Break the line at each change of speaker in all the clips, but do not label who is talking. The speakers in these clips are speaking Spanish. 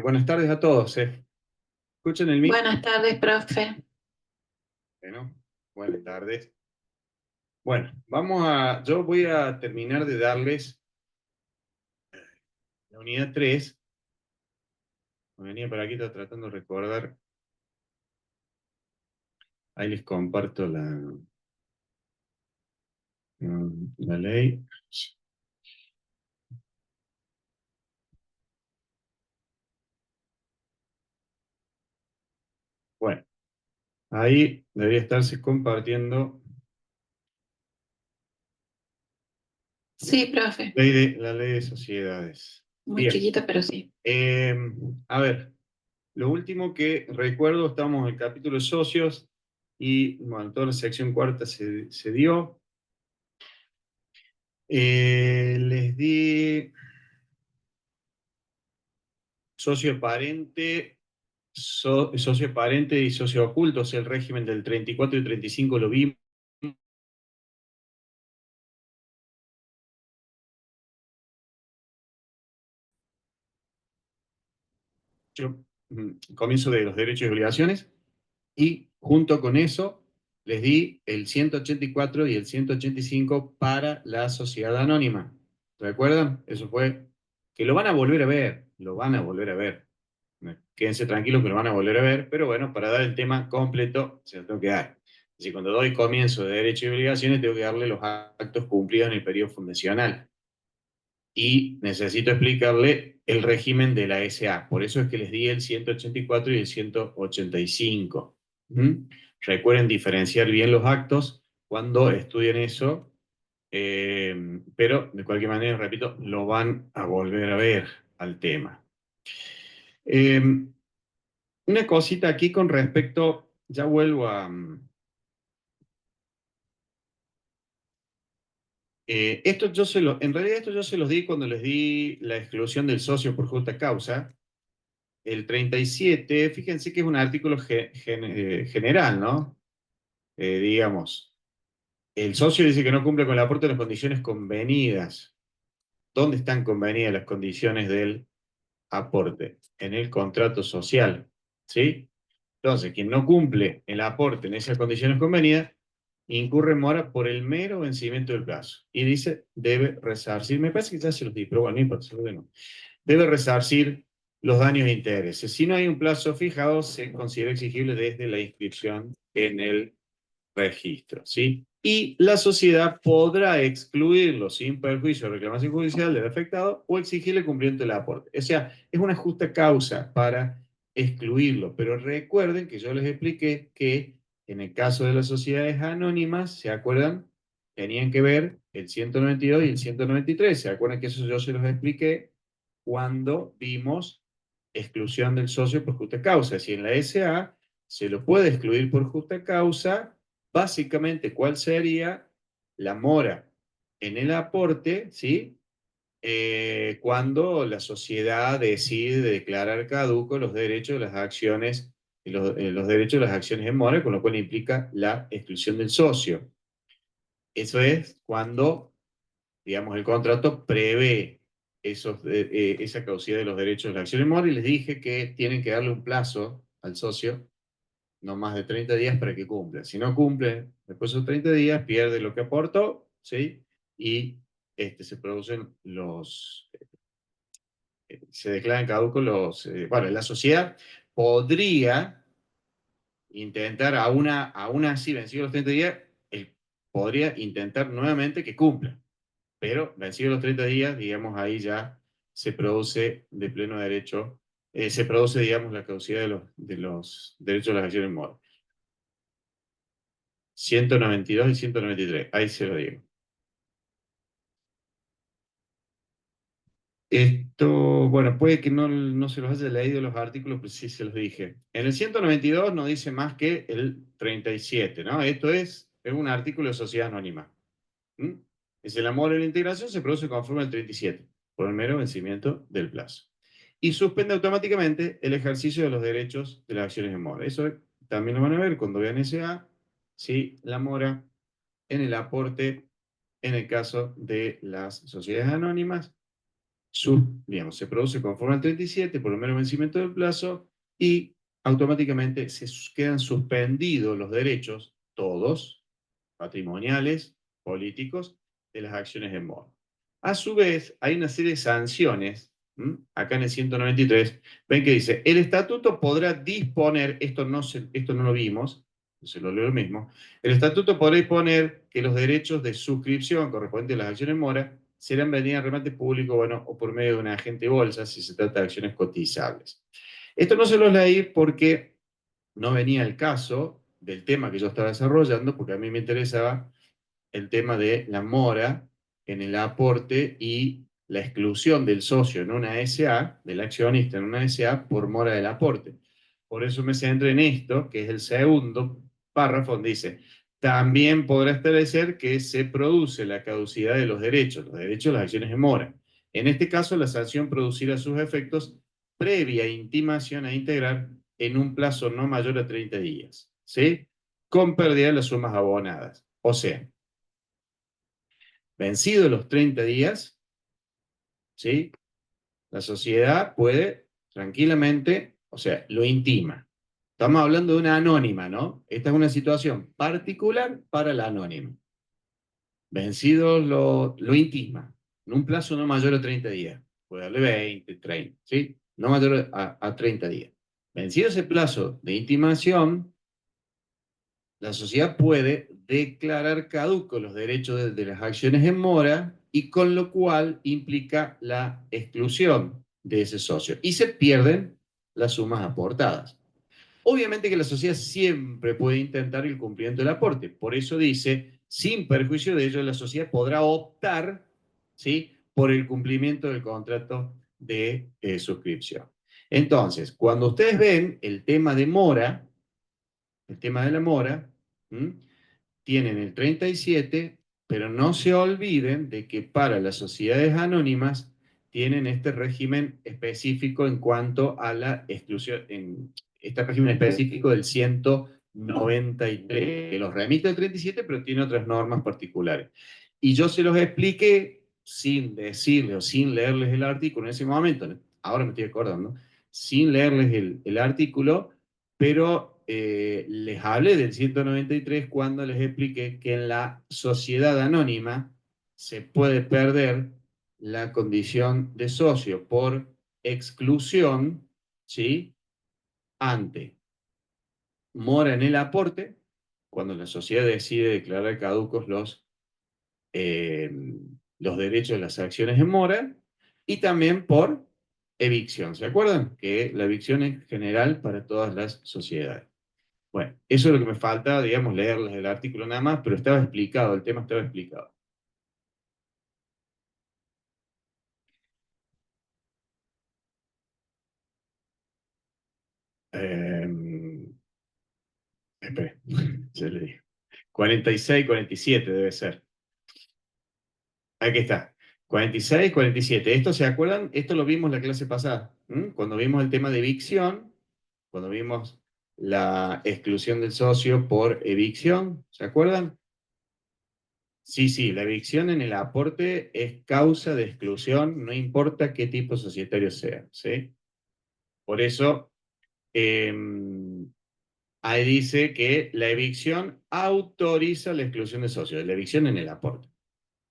Buenas tardes a todos. ¿Escuchan el mic?
Buenas tardes, profe.
Bueno, buenas tardes. Bueno, yo voy a terminar de darles la unidad 3. Me venía por aquí, estaba tratando de recordar. Ahí les comparto la ley. Bueno, ahí debería estarse compartiendo
Sí, profe.
la ley de sociedades.
Muy
Bien.
chiquita, pero sí.
Eh, a ver, lo último que recuerdo, estamos en el capítulo de socios y bueno, toda la sección cuarta se dio. Les di socio aparente, socio aparente y socio oculto, o sea, el régimen del 34 y 35 lo vimos. Comienzo de los derechos y obligaciones, y junto con eso les di el 184 y el 185 para la sociedad anónima. ¿Recuerdan? Eso fue, que lo van a volver a ver, lo van a volver a ver. Quédense tranquilos que lo van a volver a ver, pero bueno, para dar el tema completo, se lo tengo que dar. Así, cuando doy comienzo de derechos y obligaciones, tengo que darle los actos cumplidos en el periodo fundacional. Y necesito explicarle el régimen de la SA. Por eso es que les di el 184 y el 185. Recuerden diferenciar bien los actos cuando estudien eso, pero de cualquier manera, repito, lo van a volver a ver al tema. Eh, una cosita aquí con respecto, ya vuelvo a... en realidad esto yo se los di cuando les di la exclusión del socio por justa causa. El 37, fíjense que es un artículo general, ¿no? Digamos, el socio dice que no cumple con el aporte de las condiciones convenidas. ¿Dónde están convenidas las condiciones del aporte? En el contrato social, ¿sí? Entonces, quien no cumple el aporte en esas condiciones convenidas, incurre en mora por el mero vencimiento del plazo. Y dice, debe resarcir, me parece que ya se los di, pero bueno, no importa, se los di, no. Debe resarcir los daños e intereses. Si no hay un plazo fijado, se considera exigible desde la inscripción en el registro, ¿sí? Y la sociedad podrá excluirlo sin perjuicio de reclamación judicial del afectado o exigirle cumplimiento del aporte. O sea, es una justa causa para excluirlo, pero recuerden que yo les expliqué que en el caso de las sociedades anónimas, ¿se acuerdan? Tenían que ver el 192 y el 193. ¿Se acuerdan que eso yo se los expliqué cuando vimos exclusión del socio por justa causa? Si en la SA se lo puede excluir por justa causa, básicamente, ¿cuál sería la mora en el aporte, ¿sí? Cuando la sociedad decide declarar caduco los derechos de las acciones, los derechos de las acciones en mora, con lo cual implica la exclusión del socio. Eso es cuando, digamos, el contrato prevé esa caducidad de los derechos de la acción en mora, y les dije que tienen que darle un plazo al socio, no más de 30 días para que cumpla. Si no cumple, después de esos 30 días, pierde lo que aportó, ¿sí? Y se producen se declaran caducos bueno, la sociedad podría intentar, aún así, vencidos los 30 días, podría intentar nuevamente que cumpla. Pero vencidos los 30 días, digamos, ahí ya se produce de pleno derecho, se produce, digamos, la caducidad de los derechos de las acciones en mora. 192 y 193, ahí se lo digo. Esto, bueno, puede que no se los haya leído los artículos, pero sí se los dije. En el 192 no dice más que el 37, ¿no? Esto es un artículo de sociedad anónima. ¿Mm? Es el amor y la integración se produce conforme al 37, por el mero vencimiento del plazo. Y suspende automáticamente el ejercicio de los derechos de las acciones en mora. Eso también lo van a ver cuando vean SA, si la mora en el aporte, en el caso de las sociedades anónimas, digamos, se produce conforme al 37 por el mero vencimiento del plazo y automáticamente quedan suspendidos los derechos, todos, patrimoniales, políticos, de las acciones en mora. A su vez, hay una serie de sanciones, acá en el 193, ven que dice, el estatuto podrá disponer, esto no lo vimos, se lo leo lo mismo, el estatuto podrá disponer que los derechos de suscripción correspondientes a las acciones en mora serán vendidas en remate público, bueno, o por medio de un agente de bolsa si se trata de acciones cotizables. Esto no se los leí porque no venía el caso del tema que yo estaba desarrollando, porque a mí me interesaba el tema de la mora en el aporte y la exclusión del socio en una SA, del accionista en una SA, por mora del aporte. Por eso me centro en esto, que es el segundo párrafo, donde dice, también podrá establecer que se produce la caducidad de los derechos de las acciones en mora. En este caso, la sanción producirá sus efectos previa intimación a integrar en un plazo no mayor a 30 días, ¿sí? Con pérdida de las sumas abonadas. O sea, vencidos los 30 días, ¿sí? La sociedad puede tranquilamente, o sea, lo intima. Estamos hablando de una anónima, ¿no? Esta es una situación particular para la anónima. Vencido lo intima, en un plazo no mayor a 30 días. Puede darle 20, 30, ¿sí? No mayor a 30 días. Vencido ese plazo de intimación, la sociedad puede declarar caducos los derechos de las acciones en mora y con lo cual implica la exclusión de ese socio y se pierden las sumas aportadas. Obviamente que la sociedad siempre puede intentar el cumplimiento del aporte, por eso dice, sin perjuicio de ello, la sociedad podrá optar, ¿sí?, por el cumplimiento del contrato de suscripción. Entonces, cuando ustedes ven el tema de mora, el tema de la mora, tienen el 37, pero no se olviden de que para las sociedades anónimas tienen este régimen específico en cuanto a la exclusión, en este régimen específico del 193, que los remite al 37, pero tiene otras normas particulares. Y yo se los expliqué sin decirles o sin leerles el artículo en ese momento, ahora me estoy acordando, sin leerles el artículo, pero les hablé del 193 cuando les expliqué que en la sociedad anónima se puede perder la condición de socio por exclusión, ¿sí?, ante mora en el aporte, cuando la sociedad decide declarar caducos eh, los derechos de las acciones en mora, y también por evicción. ¿Se acuerdan? Que la evicción es general para todas las sociedades. Bueno, eso es lo que me falta, digamos, leerles el artículo nada más, pero estaba explicado, el tema estaba explicado. Espere, ya le digo. 46, 47 debe ser. Aquí está. 46, 47. ¿Esto se acuerdan? Esto lo vimos la clase pasada, cuando vimos el tema de evicción, cuando vimos la exclusión del socio por evicción, ¿se acuerdan? Sí, sí, la evicción en el aporte es causa de exclusión, no importa qué tipo societario sea, ¿sí? Por eso, eh, ahí dice que la evicción autoriza la exclusión de socios, la evicción en el aporte.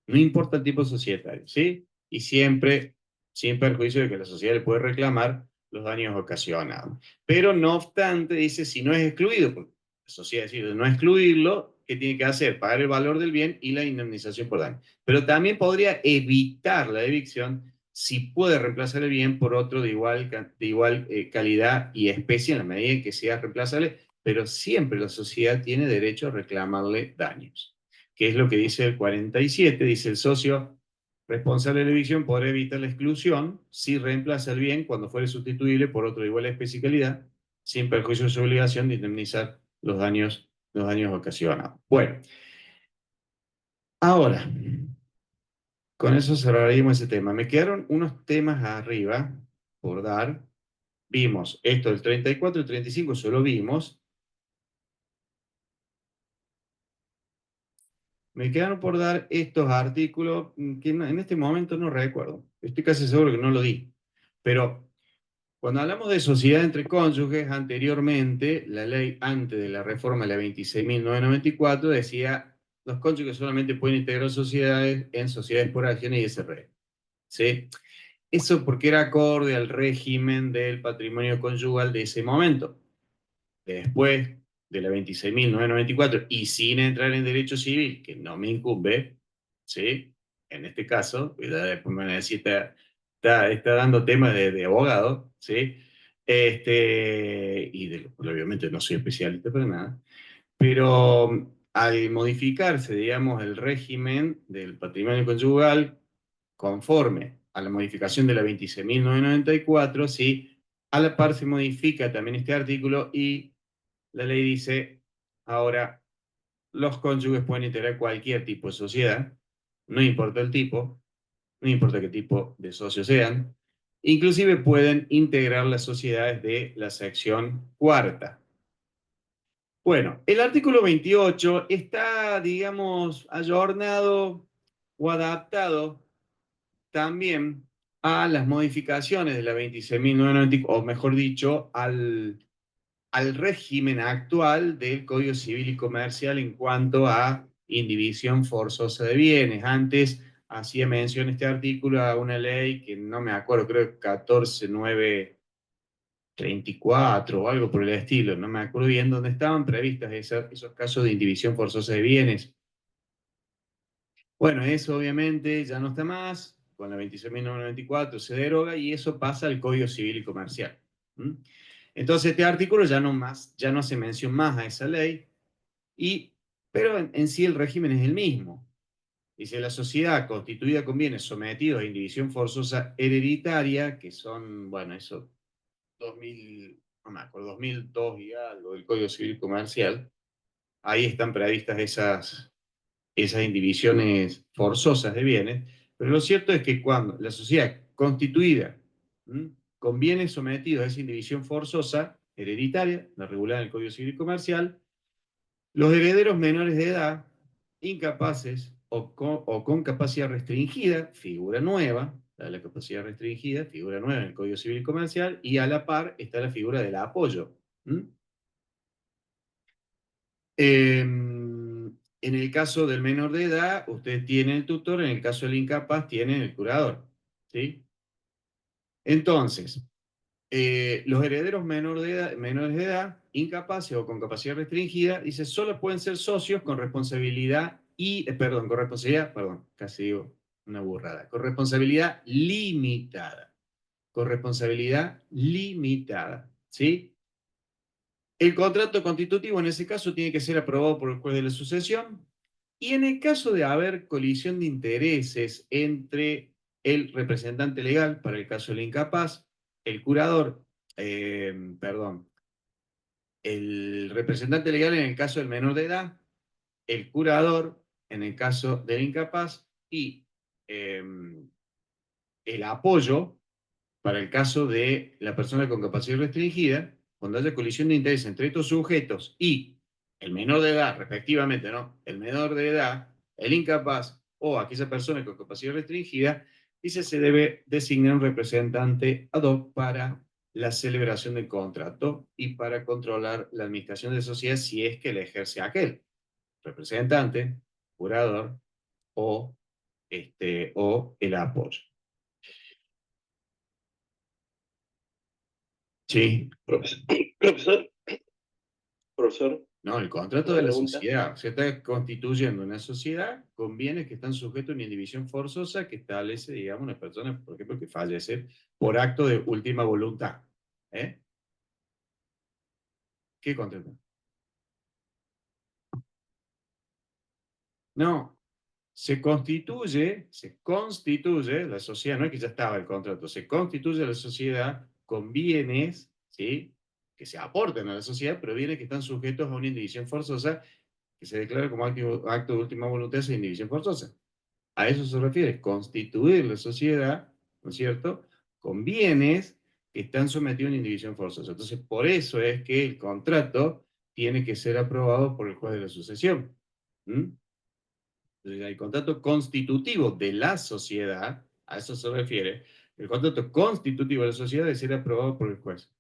No importa el tipo societario, ¿sí? Y siempre, sin perjuicio de que la sociedad le puede reclamar los daños ocasionados. Pero no obstante, dice, si no es excluido, porque la sociedad decide no excluirlo, ¿qué tiene que hacer? Pagar el valor del bien y la indemnización por daño. Pero también podría evitar la evicción si puede reemplazar el bien por otro de igual calidad y especie en la medida en que sea reemplazable, pero siempre la sociedad tiene derecho a reclamarle daños, que es lo que dice el 47, dice el socio responsable de la evicción podrá evitar la exclusión si reemplaza el bien cuando fuere sustituible por otro de igual especie y calidad, sin perjuicio de su obligación de indemnizar los daños ocasionados. Bueno, ahora, con eso cerraríamos ese tema. Me quedaron unos temas arriba por dar. Vimos esto del 34 y 35, solo vimos. Me quedaron por dar estos artículos que en este momento no recuerdo. Estoy casi seguro que no lo di. Pero cuando hablamos de sociedad entre cónyuges, anteriormente, la ley antes de la reforma de la 26.994 decía los cónyuges solamente pueden integrar sociedades en sociedades por acciones y SRE. ¿Sí? Eso porque era acorde al régimen del patrimonio conyugal de ese momento. Después de la 26.994 y sin entrar en derecho civil, que no me incumbe, ¿sí? En este caso, después me van a decir, está dando temas de abogado, ¿sí? Obviamente no soy especialista para nada, pero al modificarse, digamos, el régimen del patrimonio conyugal conforme a la modificación de la 26.994, ¿sí? A la par se modifica también este artículo y la ley dice, ahora, los cónyuges pueden integrar cualquier tipo de sociedad, no importa el tipo, no importa qué tipo de socios sean, inclusive pueden integrar las sociedades de la sección cuarta. Bueno, el artículo 28 está, digamos, ayornado o adaptado también a las modificaciones de la 26.994, o mejor dicho, al régimen actual del Código Civil y Comercial en cuanto a indivisión forzosa de bienes. Antes hacía mención este artículo a una ley que no me acuerdo, creo que 14.934 o algo por el estilo, no me acuerdo bien, donde estaban previstas esos casos de indivisión forzosa de bienes. Bueno, eso obviamente ya no está más, con la 26.994 se deroga y eso pasa al Código Civil y Comercial. ¿Mm? Entonces este artículo ya no hace mención más a esa ley, pero en sí el régimen es el mismo. Dice, la sociedad constituida con bienes sometidos a indivisión forzosa hereditaria, que son, bueno, eso, 2000, no me acuerdo, 2002 y algo del Código Civil y Comercial, ahí están previstas esas indivisiones forzosas de bienes, pero lo cierto es que cuando la sociedad constituida con bienes sometidos a esa indivisión forzosa hereditaria, la regulada en el Código Civil y Comercial, los herederos menores de edad, incapaces o con capacidad restringida, figura nueva, la capacidad restringida, figura nueva en el Código Civil y Comercial, y a la par está la figura del apoyo. En el caso del menor de edad, usted tiene el tutor, en el caso del incapaz, tiene el curador. ¿Sí? Entonces, los herederos menores de edad, incapaces o con capacidad restringida, dice, solo pueden ser socios con responsabilidad casi digo una burrada, con responsabilidad limitada. Con responsabilidad limitada. ¿Sí? El contrato constitutivo en ese caso tiene que ser aprobado por el juez de la sucesión y en el caso de haber colisión de intereses entre el representante legal, para el caso del incapaz, el curador, perdón, el representante legal en el caso del menor de edad, el curador en el caso del incapaz y eh, el apoyo para el caso de la persona con capacidad restringida, cuando haya colisión de interés entre estos sujetos y el menor de edad, respectivamente, ¿no? El menor de edad, el incapaz o aquella persona con capacidad restringida, dice se debe designar un representante ad hoc para la celebración del contrato y para controlar la administración de sociedad si es que la ejerce aquel representante, curador o, o el apoyo. Sí.
Profesor, profesor,
No, el contrato
una
de la
pregunta.
sociedad. Se está constituyendo una sociedad con bienes que están sujetos a una indivisión forzosa que establece, digamos, una persona, por ejemplo, que fallece por acto de última voluntad. ¿Eh? ¿Qué contrato? No, se constituye la sociedad, no es que ya estaba el contrato, se constituye la sociedad con bienes, ¿sí? Que se aportan a la sociedad, pero bienes que están sujetos a una indivisión forzosa que se declara como acto de última voluntad sin indivisión forzosa. A eso se refiere, constituir la sociedad, ¿no es cierto?, con bienes que están sometidos a una indivisión forzosa. Entonces, por eso es que el contrato tiene que ser aprobado por el juez de la sucesión. ¿Mm? Entonces, el contrato constitutivo de la sociedad a eso se refiere, el contrato constitutivo de la sociedad debe ser aprobado por el juez.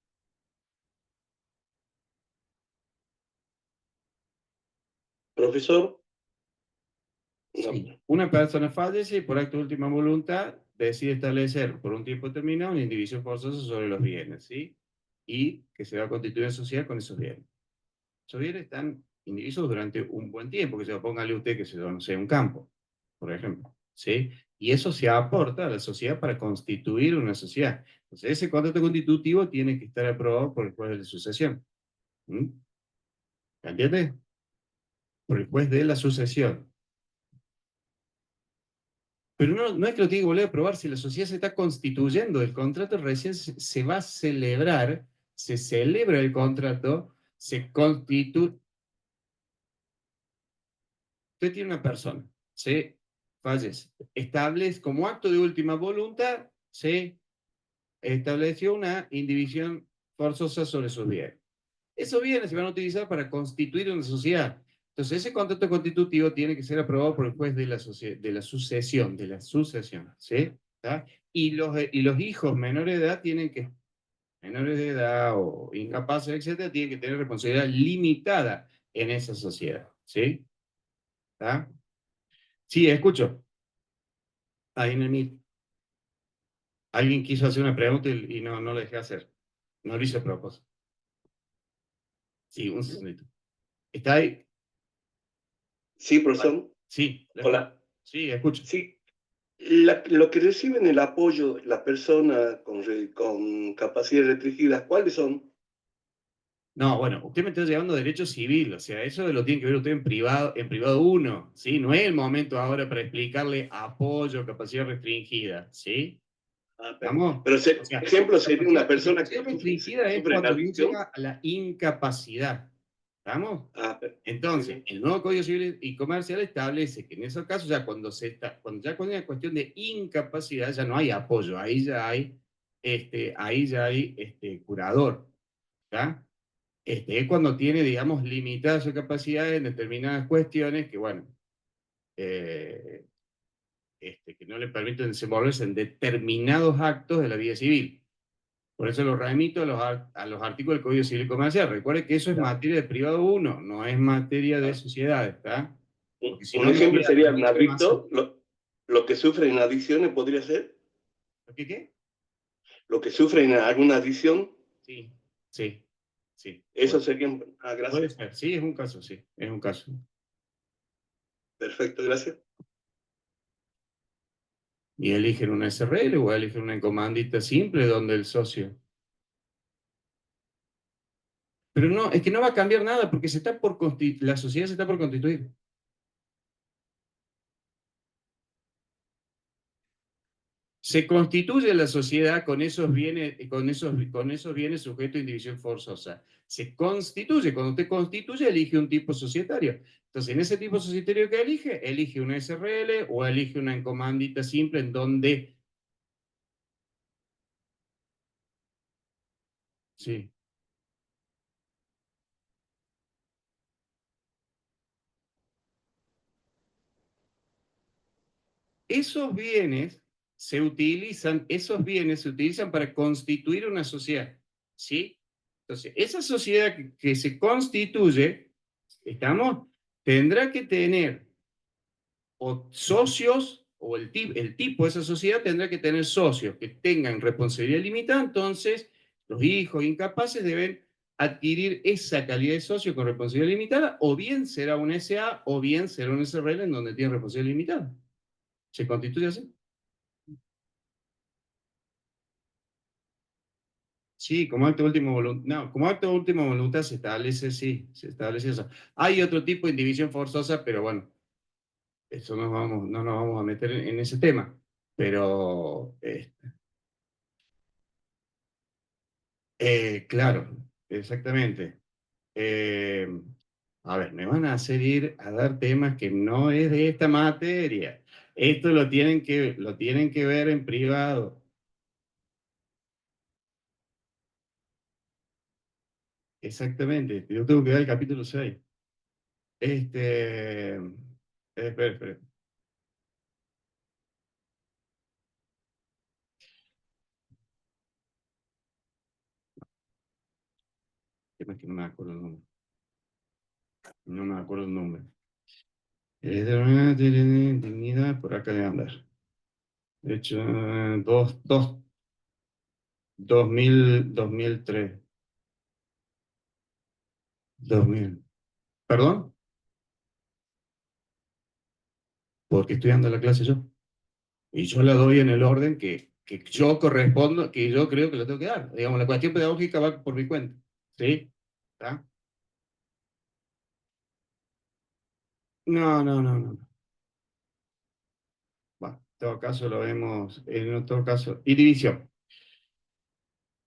Profesor, no.
Sí. Una persona fallece y por acto de última voluntad decide establecer por un tiempo determinado una indivisión forzosa sobre los bienes, ¿sí? Y que se va a constituir en sociedad con esos bienes. Esos bienes están indivisos durante un buen tiempo, que se póngale usted que se no sé, un campo, por ejemplo, ¿sí? Y eso se aporta a la sociedad para constituir una sociedad. Entonces, ese contrato constitutivo tiene que estar aprobado por el juez de la sucesión. ¿Mm? ¿Entiendes? Por el juez de la sucesión. Pero no es que lo tiene que volver a aprobar si la sociedad se está constituyendo. El contrato recién se va a celebrar, se celebra el contrato, se constituye. Usted tiene una persona, se fallece, establece como acto de última voluntad, se estableció una indivisión forzosa sobre sus bienes. Esos bienes se van a utilizar para constituir una sociedad. Entonces, ese contrato constitutivo tiene que ser aprobado por el juez de la sucesión, ¿sí? ¿Tá? Y los hijos menores de edad tienen que, menores de edad o incapaces, etcétera, tienen que tener responsabilidad limitada en esa sociedad, ¿sí? ¿Tá? Sí, escucho. Ahí en el Meet. Alguien quiso hacer una pregunta y no lo dejé hacer. No lo hice a propósito. Sí, un segundito. ¿Está ahí?
Sí, profesor.
Sí,
Hola.
sí, escucho.
Sí, lo que reciben el apoyo las personas con capacidades restringidas, ¿cuáles son?
No, bueno, usted me está llevando a derecho civil, o sea, eso lo tiene que ver usted en privado uno, ¿sí? No es el momento ahora para explicarle apoyo, capacidad restringida, ¿sí? ¿Estamos?
Pero,
O sea,
ejemplo, sería una
la
persona
capacidad
que
restringida es
sufre la
cuando no
adicción.
llega a la incapacidad, ¿estamos?
Muy
Entonces,
bien.
el nuevo Código Civil y Comercial establece que en esos casos, ya cuando hay cuestión de incapacidad, ya no hay apoyo, ahí ya hay curador, ¿ya? Es cuando tiene, digamos, limitada su capacidad en determinadas cuestiones que, bueno, eh, que no le permiten desenvolverse en determinados actos de la vida civil. Por eso lo remito a los artículos del Código Civil y Comercial. Recuerde que eso es materia de privado uno, no es materia de sociedades, ¿está? Porque si
Un
no,
ejemplo
habría
sería un
más.
adicto, lo que sufre en adicciones podría ser,
¿Qué?
lo que sufre en alguna adicción,
Sí, sí, sí.
eso
Bueno,
sería,
puede
gracias,
ser. Sí, es un caso, sí, es un caso.
perfecto, gracias.
Y eligen una SRL o eligen una encomandita simple donde el socio. Pero no, es que no va a cambiar nada porque la sociedad se está por constituir. Se constituye la sociedad con esos bienes, con esos bienes sujetos a indivisión forzosa. Se constituye, cuando usted constituye, elige un tipo societario. Entonces, en ese tipo societario que elige una SRL o elige una encomandita simple en donde... Sí. Esos bienes se utilizan para constituir una sociedad, ¿sí? Entonces, esa sociedad que se constituye, ¿estamos? Tendrá que tener o socios, o el tipo de esa sociedad tendrá que tener socios que tengan responsabilidad limitada, entonces los hijos incapaces deben adquirir esa calidad de socio con responsabilidad limitada, o bien será un SA, o bien será un SRL en donde tiene responsabilidad limitada. ¿Se constituye así? Sí, como acto de última voluntad. No, como acto de última voluntad se establece, sí, se establece eso. Hay otro tipo de indivisión forzosa, pero bueno, eso no nos vamos a meter en ese tema. Pero, claro, exactamente. Eh, a ver, me van a hacer ir a dar temas que no es de esta materia. Esto lo tienen que ver en privado. Exactamente. Yo tengo que dar el capítulo 6. Espera, espera. tema es que no me acuerdo el nombre. No me acuerdo el nombre. Dignidad, por acá de andar. De hecho, 2003. 2000. ¿Perdón? Porque estoy dando la clase yo. Y yo la doy en el orden que yo correspondo, que yo creo que la tengo que dar. Digamos, la cuestión pedagógica va por mi cuenta. ¿Sí? ¿Está? No, no, no, no. Bueno, en todo caso lo vemos, en otro caso. Y división.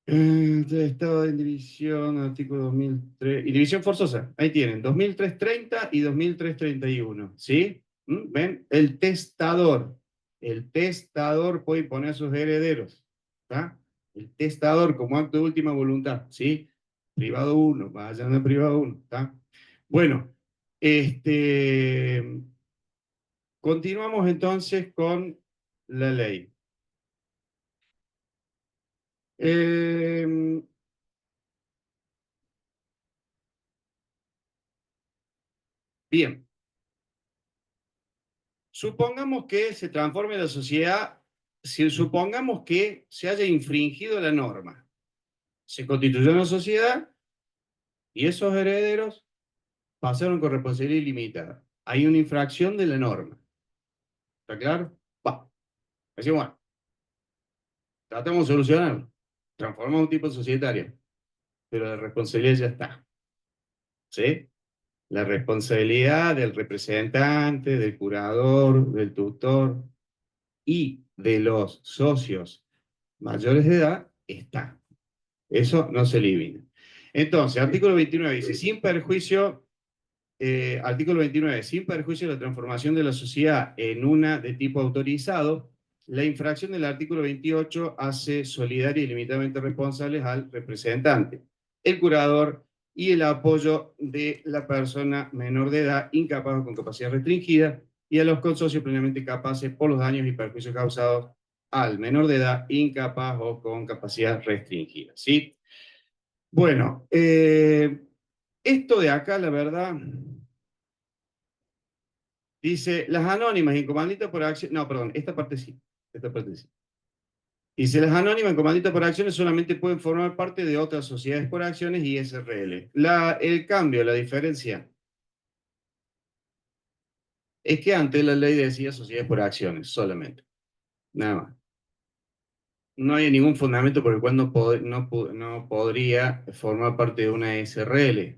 Estado de división, artículo 2003. Y división forzosa. Ahí tienen, 2330 y 2331. ¿Sí? ¿Ven? El testador. El testador puede poner a sus herederos. ¿Está? El testador como acto de última voluntad. ¿Sí? Privado 1. Vayan a privado 1. ¿Está? Bueno, continuamos entonces con la ley. Eh, bien. Supongamos que se transforme la sociedad, si supongamos que se haya infringido la norma, se constituyó una sociedad y esos herederos pasaron con responsabilidad ilimitada. Hay una infracción de la norma. ¿Está claro? Va. Así bueno, tratamos de solucionarlo. Transformamos un tipo societario, pero la responsabilidad ya está. ¿Sí? La responsabilidad del representante, del curador, del tutor y de los socios mayores de edad está. Eso no se elimina. Entonces, artículo 29 dice, artículo 29, sin perjuicio de la transformación de la sociedad en una de tipo autorizado, la infracción del artículo 28 hace solidaria y limitadamente responsables al representante, el curador y el apoyo de la persona menor de edad incapaz o con capacidad restringida y a los consocios plenamente capaces por los daños y perjuicios causados al menor de edad incapaz o con capacidad restringida. ¿Sí? Bueno, esto de acá, la verdad, dice, las anónimas en comandita por acción, no, perdón, esta parte sí, esta parte sí. Dice, las anónimas en comandita por acciones solamente pueden formar parte de otras sociedades por acciones y SRL. El cambio, la diferencia, es que antes la ley decía sociedades por acciones solamente, nada más. No hay ningún fundamento por el cual no podría formar parte de una SRL.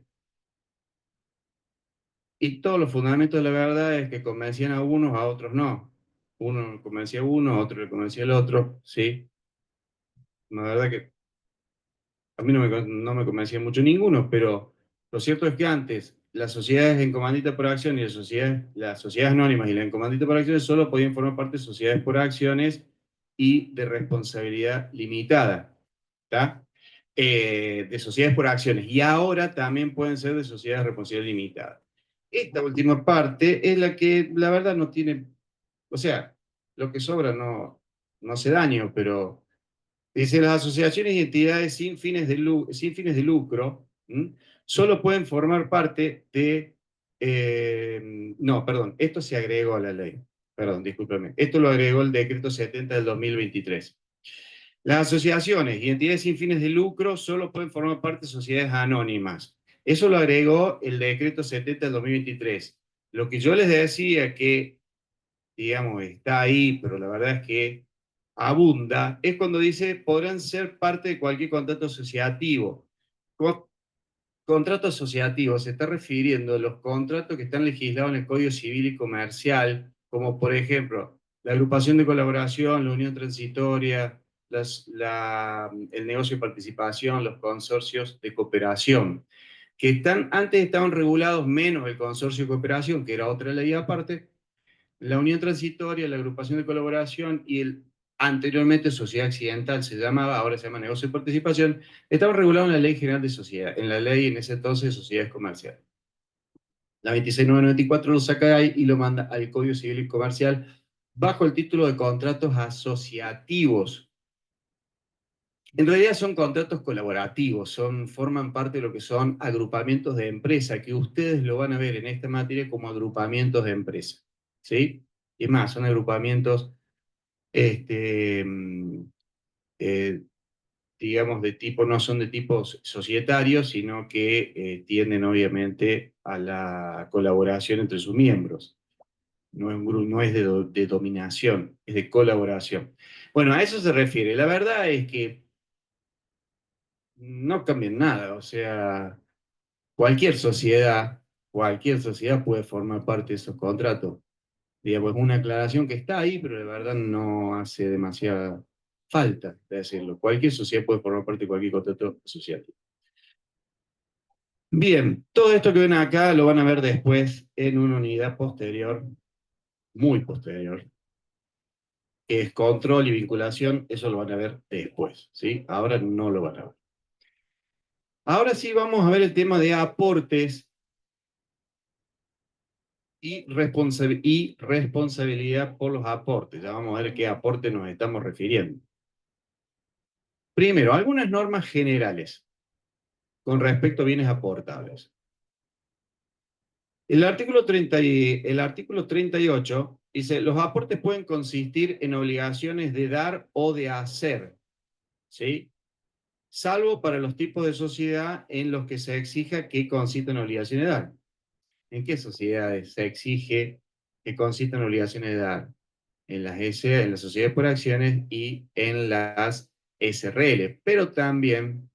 Y todos los fundamentos de la verdad es que convencían a unos, a otros no. Uno convencía a uno, otro le convencía al otro, ¿sí? La verdad que a mí no me convencía mucho ninguno, pero lo cierto es que antes las sociedades en comandita por acción y las sociedades anónimas y las en comandita por acciones solo podían formar parte de sociedades por acciones y de responsabilidad limitada, ¿está? De sociedades por acciones. Y ahora también pueden ser de sociedades de responsabilidad limitada. Esta última parte es la que, la verdad, no tiene, o sea, lo que sobra no hace daño, pero dice, las asociaciones y entidades sin fines de lucro, ¿m? Solo pueden formar parte de... no, perdón, esto se agregó a la ley. Perdón, discúlpeme. Esto lo agregó el decreto 70 del 2023. Las asociaciones y entidades sin fines de lucro solo pueden formar parte de sociedades anónimas. Eso lo agregó el decreto 70 del 2023. Lo que yo les decía que, digamos, está ahí, pero la verdad es que abunda, es cuando dice podrán ser parte de cualquier contrato asociativo. Contrato asociativo se está refiriendo a los contratos que están legislados en el Código Civil y Comercial, como por ejemplo la agrupación de colaboración, la unión transitoria, el negocio de participación, los consorcios de cooperación, que antes estaban regulados menos el consorcio de cooperación, que era otra ley aparte, la unión transitoria, la agrupación de colaboración y anteriormente sociedad accidental se llamaba, ahora se llama negocio de participación, estaba regulado en la Ley General de Sociedad, en la ley en ese entonces de sociedades comerciales. La 26994 lo saca de ahí y lo manda al Código Civil y Comercial bajo el título de contratos asociativos. En realidad son contratos colaborativos, forman parte de lo que son agrupamientos de empresa, que ustedes lo van a ver en esta materia como agrupamientos de empresa, ¿sí? Y más, son agrupamientos, eh, digamos, de tipo, no son de tipos societarios, sino que tienden obviamente a la colaboración entre sus miembros. No es, no es de dominación, es de colaboración. Bueno, a eso se refiere. La verdad es que no cambian nada, o sea, cualquier sociedad puede formar parte de esos contratos. Digamos, es una aclaración que está ahí, pero de verdad no hace demasiada falta de decirlo. Cualquier sociedad puede formar parte de cualquier contrato asociativo. Bien, todo esto que ven acá lo van a ver después en una unidad posterior, muy posterior, que es control y vinculación, eso lo van a ver después, ¿sí? Ahora no lo van a ver. Ahora sí vamos a ver el tema de aportes y responsabilidad por los aportes. Ya vamos a ver qué aporte nos estamos refiriendo. Primero, algunas normas generales con respecto a bienes aportables. El artículo 38 dice, los aportes pueden consistir en obligaciones de dar o de hacer, ¿sí? Salvo para los tipos de sociedad en los que se exija que consistan obligaciones de dar. ¿En qué sociedades se exige que consistan obligaciones de dar? En las en las sociedades por acciones y en las SRL. Pero también,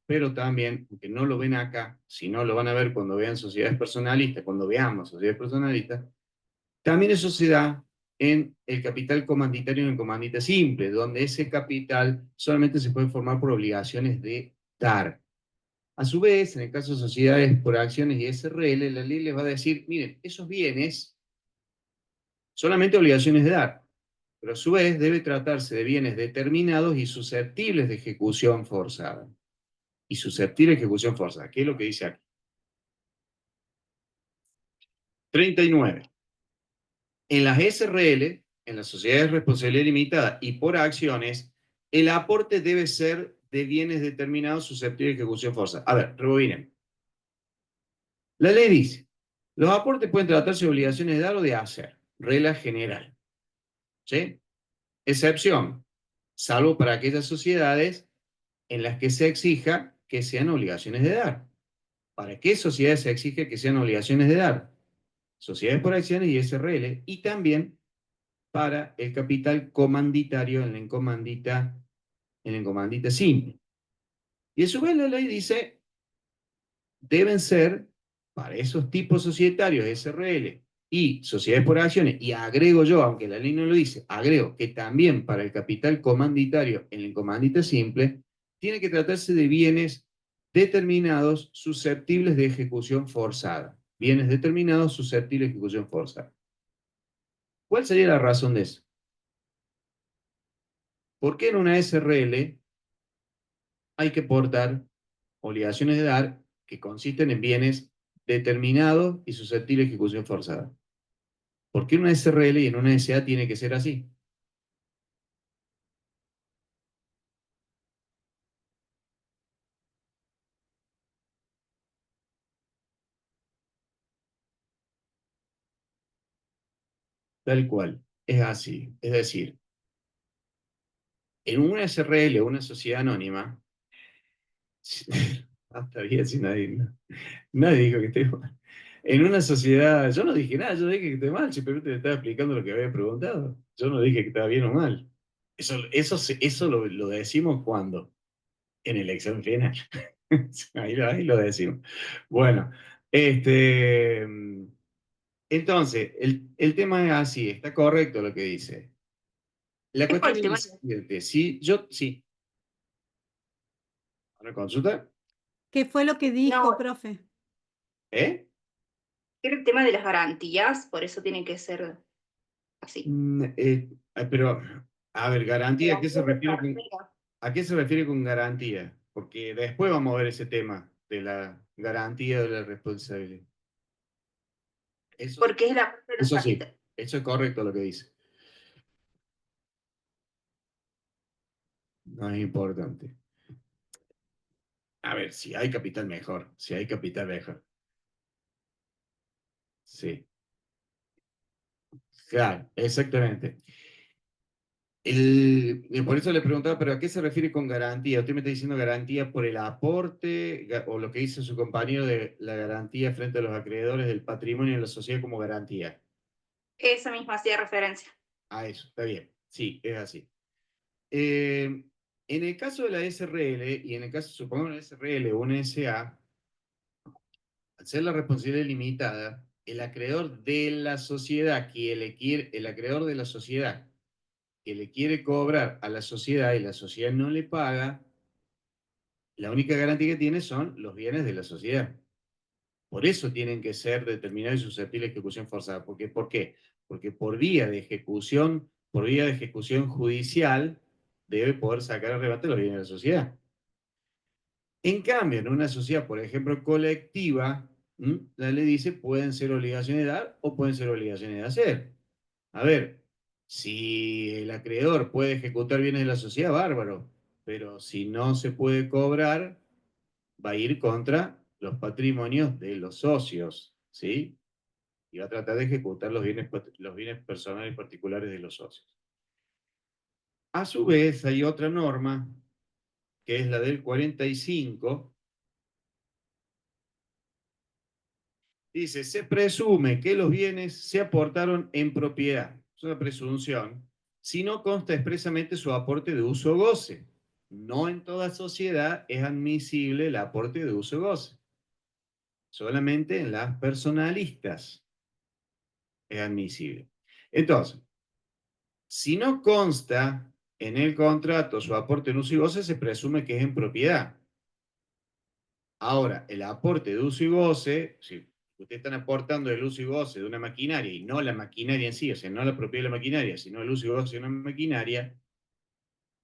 aunque no lo ven acá, si no lo van a ver cuando vean sociedades personalistas, cuando veamos sociedades personalistas, también eso se da en el capital comanditario y en el comandita simple, donde ese capital solamente se puede formar por obligaciones de dar. A su vez, en el caso de sociedades por acciones y SRL, la ley les va a decir, miren, esos bienes solamente obligaciones de dar, pero a su vez debe tratarse de bienes determinados y susceptibles de ejecución forzada. Y susceptible de ejecución forzada, ¿qué es lo que dice aquí? 39. En las SRL, en las sociedades de responsabilidad limitada y por acciones, el aporte debe ser de bienes determinados susceptibles de ejecución forzada. A ver, rebobinen. La ley dice, los aportes pueden tratarse de obligaciones de dar o de hacer, regla general. ¿Sí? Excepción, salvo para aquellas sociedades en las que se exija que sean obligaciones de dar. ¿Para qué sociedades se exige que sean obligaciones de dar? Sociedades por acciones y SRL, y también para el capital comanditario en la encomandita simple. Y a su vez la ley dice, deben ser para esos tipos societarios, SRL y sociedades por acciones, y agrego yo, aunque la ley no lo dice, agrego que también para el capital comanditario en la encomandita simple, tiene que tratarse de bienes determinados susceptibles de ejecución forzada. Bienes determinados susceptibles de ejecución forzada. ¿Cuál sería la razón de eso? ¿Por qué en una SRL hay que portar obligaciones de dar que consisten en bienes determinados y susceptibles de ejecución forzada? ¿Por qué en una SRL y en una SA tiene que ser así? Tal cual, es así. Es decir, en una SRL o una sociedad anónima, hasta bien si nadie dijo que esté mal. En una sociedad, yo no dije nada, yo dije que esté mal, simplemente le estaba explicando lo que había preguntado. Yo no dije que estaba bien o mal. Eso lo decimos cuando, en el examen final. Ahí lo decimos. Bueno, este, entonces, el tema es así, está correcto lo que dice. La
Es por
cuestión
el
es la
tema,
siguiente, sí, ¿una consulta?
¿Qué fue lo que dijo,
no,
profe?
¿Eh?
era el tema de las garantías, por eso tiene que ser así.
Pero, a ver, garantía, ¿a qué se
Garantías de
refiere
cartera.
a qué se refiere con garantía? Porque después vamos a ver ese tema de la garantía de la responsabilidad. Eso,
Porque es la parte de los
eso sí,
capitales.
eso es correcto lo que dice. No es importante. A ver, si hay capital mejor, si hay capital mejor. Sí, claro, exactamente. Por eso le preguntaba, ¿pero a qué se refiere con garantía? Usted me está diciendo garantía por el aporte o lo que dice su compañero de la garantía frente a los acreedores del patrimonio de la sociedad como garantía.
Esa misma hacía referencia.
A eso, está bien. Sí, es así. En el caso de la SRL, y en el caso, supongamos una SRL o una SA, al ser la responsabilidad limitada, el acreedor de la sociedad, el acreedor de la sociedad que le quiere cobrar a la sociedad y la sociedad no le paga, la única garantía que tiene son los bienes de la sociedad. Por eso tienen que ser determinados y susceptibles de ejecución forzada. ¿Por qué? Porque por vía de ejecución judicial, debe poder sacar a rebate los bienes de la sociedad. En cambio, en una sociedad, por ejemplo, colectiva, la ley dice pueden ser obligaciones de dar o pueden ser obligaciones de hacer. A ver, si el acreedor puede ejecutar bienes de la sociedad, bárbaro, pero si no se puede cobrar, va a ir contra los patrimonios de los socios, ¿sí? Y va a tratar de ejecutar los bienes personales particulares de los socios. A su vez, hay otra norma, que es la del 45. Dice, se presume que los bienes se aportaron en propiedad. Es una presunción. Si no consta expresamente su aporte de uso o goce. No en toda sociedad es admisible el aporte de uso o goce. Solamente en las personalistas es admisible. Entonces, si no consta en el contrato su aporte en uso y goce, se presume que es en propiedad. Ahora, el aporte de uso y goce, si ustedes están aportando el uso y goce de una maquinaria y no la maquinaria en sí, o sea, no la propiedad de la maquinaria, sino el uso y goce de una maquinaria,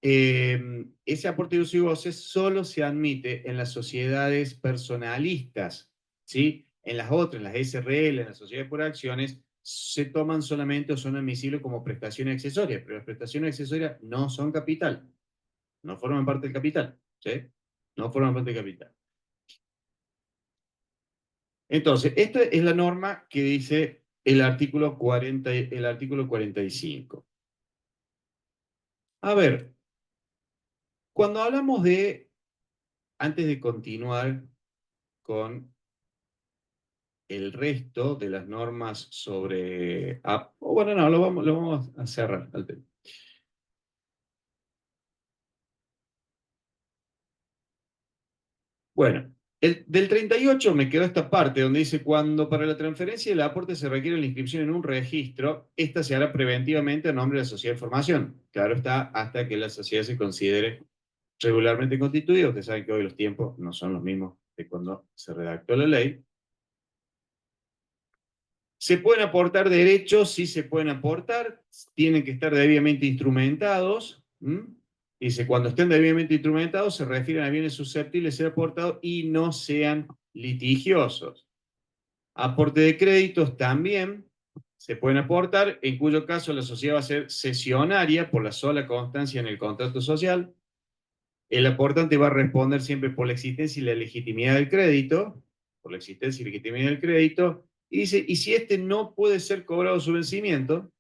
ese aporte de uso y goce solo se admite en las sociedades personalistas, ¿sí? En las otras, en las SRL, en las sociedades por acciones, se toman solamente o son admisibles como prestaciones accesorias, pero las prestaciones accesorias no son capital, no forman parte del capital, ¿sí? No forman parte del capital. Entonces, esta es la norma que dice el artículo 45. A ver, cuando hablamos de, antes de continuar con el resto de las normas sobre... bueno, no, lo vamos a cerrar al tema. Bueno, del 38 me quedó esta parte donde dice, cuando para la transferencia del aporte se requiere la inscripción en un registro, esta se hará preventivamente a nombre de la sociedad de formación. Claro está, hasta que la sociedad se considere regularmente constituida. Ustedes saben que hoy los tiempos no son los mismos de cuando se redactó la ley. ¿Se pueden aportar derechos? Sí se pueden aportar, tienen que estar debidamente instrumentados. Dice, cuando estén debidamente instrumentados, se refieren a bienes susceptibles de ser aportados y no sean litigiosos. Aporte de créditos también se pueden aportar, en cuyo caso la sociedad va a ser cesionaria por la sola constancia en el contrato social. El aportante va a responder siempre por la existencia y la legitimidad del crédito, por la existencia y legitimidad del crédito, y dice, y si este no puede ser cobrado su vencimiento,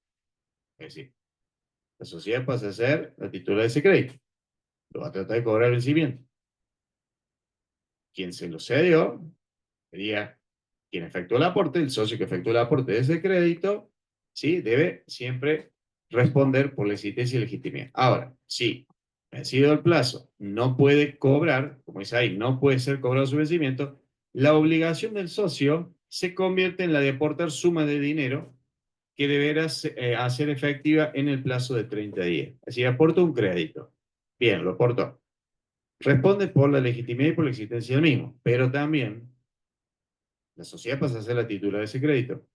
es decir, la sociedad pasa a ser la titular de ese crédito, lo va a tratar de cobrar el vencimiento. Quien se lo cedió sería quien efectuó el aporte, el socio que efectuó el aporte de ese crédito, ¿sí? Debe siempre responder por la existencia y legitimidad. Ahora, sí, vencido el plazo, no puede cobrar, como dice ahí, no puede ser cobrado su vencimiento, la obligación del socio se convierte en la de aportar suma de dinero que deberá hacer efectiva en el plazo de 30 días. Es decir, aporta un crédito. Bien, lo aportó. Responde por la legitimidad y por la existencia del mismo, pero también la sociedad pasa a ser la titular de ese crédito.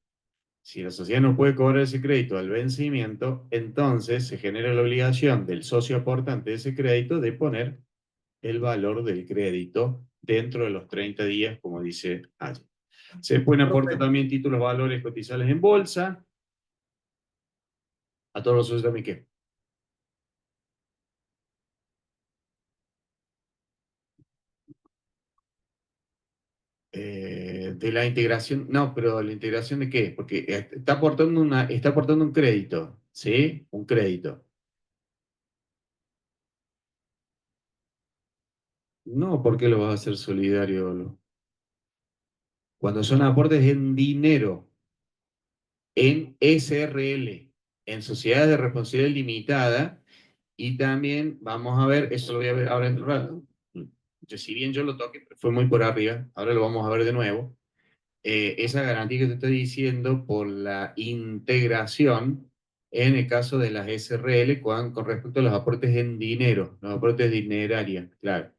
Si la sociedad no puede cobrar ese crédito al vencimiento, entonces se genera la obligación del socio aportante de ese crédito de poner el valor del crédito dentro de los 30 días, como dice allí. Se pueden aportar también títulos valores cotizables en bolsa. A todos los socios también que. de la integración, no, pero la integración ¿de qué? Porque está aportando un crédito, ¿sí? Un crédito. No, ¿por qué lo vas a hacer solidario? Cuando son aportes en dinero, en SRL, en sociedades de responsabilidad limitada, y también vamos a ver, eso lo voy a ver ahora en un rato. Si bien yo lo toqué, pero fue muy por arriba, ahora lo vamos a ver de nuevo. Esa garantía que te estoy diciendo por la integración en el caso de las SRL con respecto a los aportes en dinero, los aportes dinerarios, claro,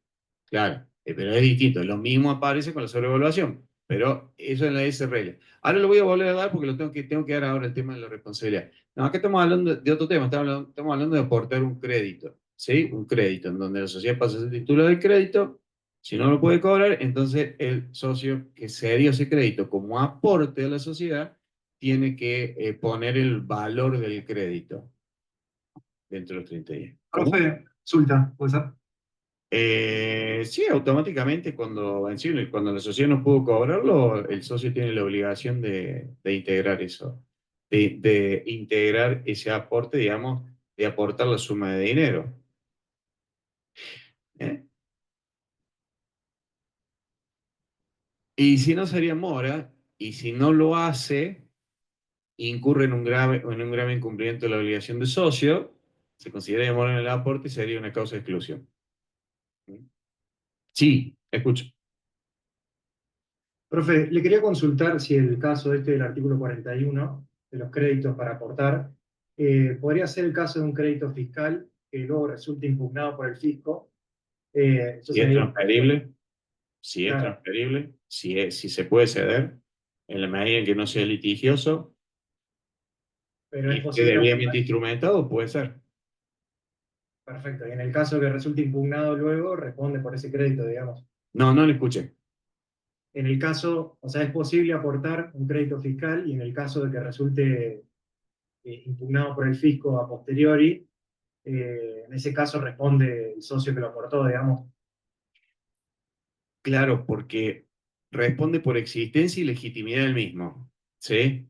claro, pero es distinto, lo mismo aparece con la sobrevaluación, pero eso en la SRL. Ahora lo voy a volver a dar porque tengo que dar ahora el tema de la responsabilidad. No, acá estamos hablando de otro tema, estamos hablando de aportar un crédito, ¿sí? Un crédito en donde la sociedad pasa a ser titular del crédito. Si no lo puede cobrar, entonces el socio que se dio ese crédito como aporte a la sociedad tiene que poner el valor del crédito dentro de los 30 días. ¿Cómo?
Profe, consulta, ¿puede ser?
Sí, automáticamente cuando la sociedad no pudo cobrarlo, el socio tiene la obligación de integrar eso, de integrar ese aporte, digamos, de aportar la suma de dinero. ¿Eh? Y si no sería mora, y si no lo hace, incurre en un grave incumplimiento de la obligación de socio, se considera demora en el aporte y sería una causa de exclusión. Sí, escucho.
Profe, le quería consultar si el caso este del artículo 41 de los créditos para aportar, podría ser el caso de un crédito fiscal que luego resulte impugnado por el fisco.
Si es transferible,
Claro,
si se puede ceder, en la medida en que no sea litigioso
pero
y
es
esté
posible
debidamente
aportar.
instrumentado, puede ser.
Perfecto, y en el caso que resulte impugnado luego, responde por ese crédito, digamos.
No, no lo escuché.
En el caso, o sea, es posible aportar un crédito fiscal y en el caso de que resulte impugnado por el fisco a posteriori, en ese caso responde el socio que lo aportó, digamos.
Claro, porque responde por existencia y legitimidad del mismo. ¿Sí?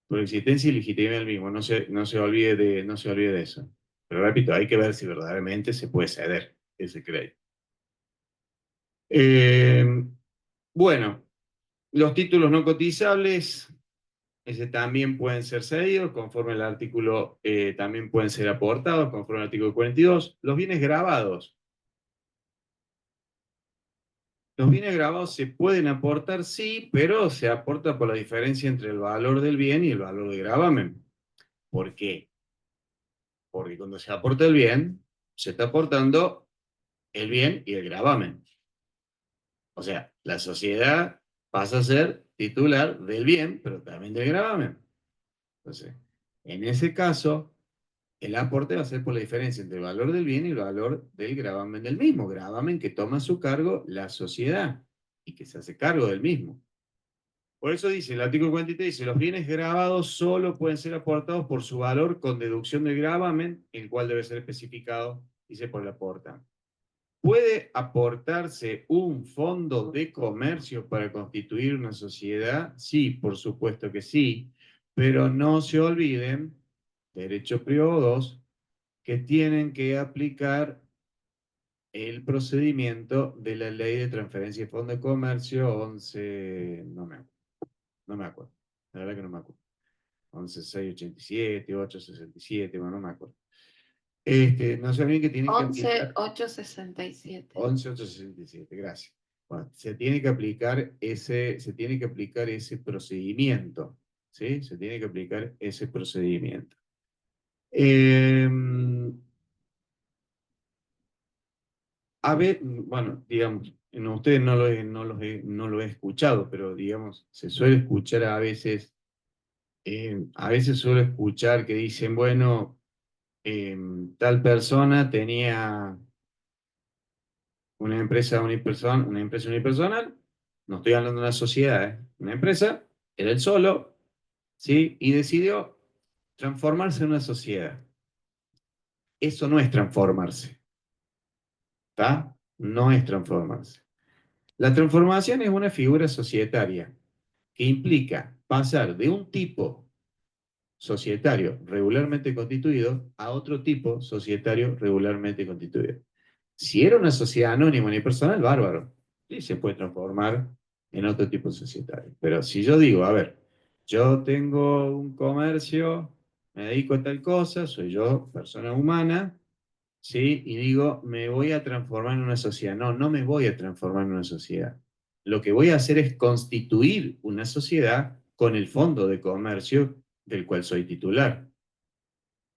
Por existencia y legitimidad del mismo. No se olvide de eso. Pero repito, hay que ver si verdaderamente se puede ceder ese crédito. Eh, bueno, los títulos no cotizables, ese también pueden ser cedidos, conforme al artículo, también pueden ser aportados, conforme al artículo 42. Los bienes grabados. Los bienes grabados se pueden aportar, sí, pero se aporta por la diferencia entre el valor del bien y el valor del gravamen. ¿Por qué? Porque cuando se aporta el bien, se está aportando el bien y el gravamen. O sea, la sociedad pasa a ser titular del bien, pero también del gravamen. Entonces, en ese caso, el aporte va a ser por la diferencia entre el valor del bien y el valor del gravamen del mismo. Gravamen que toma a su cargo la sociedad y que se hace cargo del mismo. Por eso dice, el artículo 43 dice, los bienes grabados solo pueden ser aportados por su valor con deducción del gravamen, el cual debe ser especificado, dice, por el aportante. ¿Puede aportarse un fondo de comercio para constituir una sociedad? Sí, por supuesto que sí, pero no se olviden, derecho privado 2, que tienen que aplicar el procedimiento de la ley de transferencia de fondo de comercio 11, no me acuerdo, la verdad que no me acuerdo, 11.687, 867, bueno, no me acuerdo. No se olviden que tienen que aplicar
11.867.
11.867, gracias. Bueno, se tiene que aplicar ese procedimiento, ¿sí? Se tiene que aplicar ese procedimiento. A ver, bueno, digamos, no, ustedes no lo he escuchado, pero digamos, se suele escuchar a veces suelo escuchar que dicen, bueno, tal persona tenía una empresa unipersonal, no estoy hablando de una sociedad, una empresa, era él solo, ¿sí? Y decidió transformarse en una sociedad. Eso no es transformarse, ¿está? No es transformarse. La transformación es una figura societaria, que implica pasar de un tipo societario regularmente constituido a otro tipo societario regularmente constituido. Si era una sociedad anónima unipersonal, bárbaro. Sí, se puede transformar en otro tipo societario. Pero si yo digo, a ver, yo tengo un comercio, me dedico a tal cosa, soy yo, persona humana, ¿sí? Y digo, me voy a transformar en una sociedad. No, no me voy a transformar en una sociedad. Lo que voy a hacer es constituir una sociedad con el fondo de comercio del cual soy titular.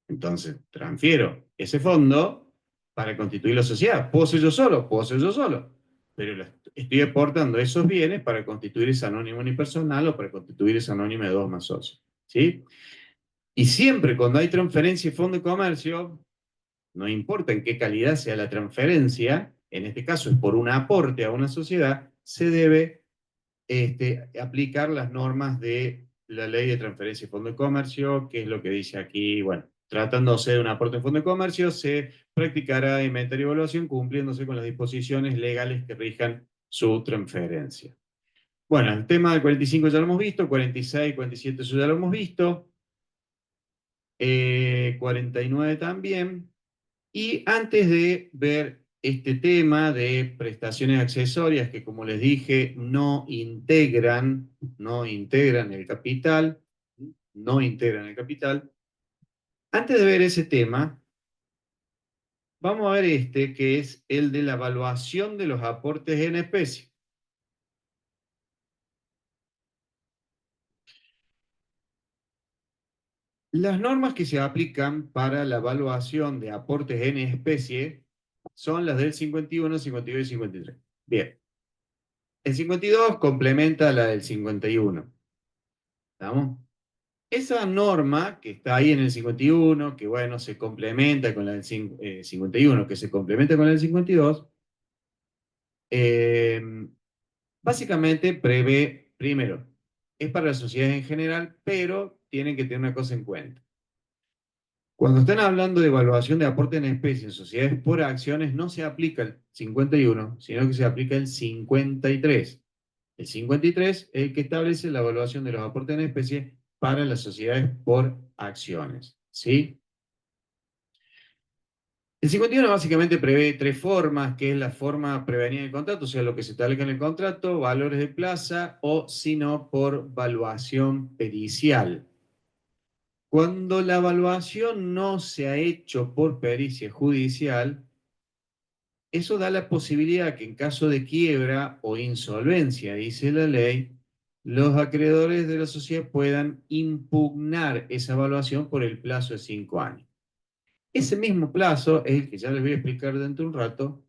Entonces, transfiero ese fondo para constituir la sociedad. Puedo ser yo solo, puedo ser yo solo. Pero estoy aportando esos bienes para constituir ese anónimo unipersonal o para constituir ese anónimo de 2 más socios. ¿Sí? Y siempre cuando hay transferencia y fondo de comercio, no importa en qué calidad sea la transferencia, en este caso es por un aporte a una sociedad, se debe aplicar las normas de la ley de transferencia y fondo de comercio, que es lo que dice aquí, bueno, tratándose de un aporte en fondo de comercio, se practicará inventario y evaluación cumpliéndose con las disposiciones legales que rijan su transferencia. Bueno, el tema del 45 ya lo hemos visto, 46, 47 eso ya lo hemos visto, 49 también. Y antes de ver este tema de prestaciones accesorias que, como les dije, no integran el capital, antes de ver ese tema, vamos a ver este, que es el de la evaluación de los aportes en especie. Las normas que se aplican para la evaluación de aportes en especie son las del 51, 52 y 53. Bien. El 52 complementa la del 51. ¿Estamos? Esa norma que está ahí en el 51, que bueno, se complementa con la del 51, que se complementa con la del 52, básicamente prevé, primero, es para las sociedades en general, pero tienen que tener una cosa en cuenta. Cuando están hablando de evaluación de aporte en especie en sociedades por acciones, no se aplica el 51, sino que se aplica el 53. El 53 es el que establece la evaluación de los aportes en especie para las sociedades por acciones. ¿Sí? El 51 básicamente prevé 3 formas, que es la forma prevenida del contrato, o sea, lo que se establezca en el contrato, valores de plaza o, si no, por valuación pericial. Cuando la evaluación no se ha hecho por pericia judicial, eso da la posibilidad que en caso de quiebra o insolvencia, dice la ley, los acreedores de la sociedad puedan impugnar esa evaluación por el plazo de 5 años. Ese mismo plazo es el que ya les voy a explicar dentro de un rato,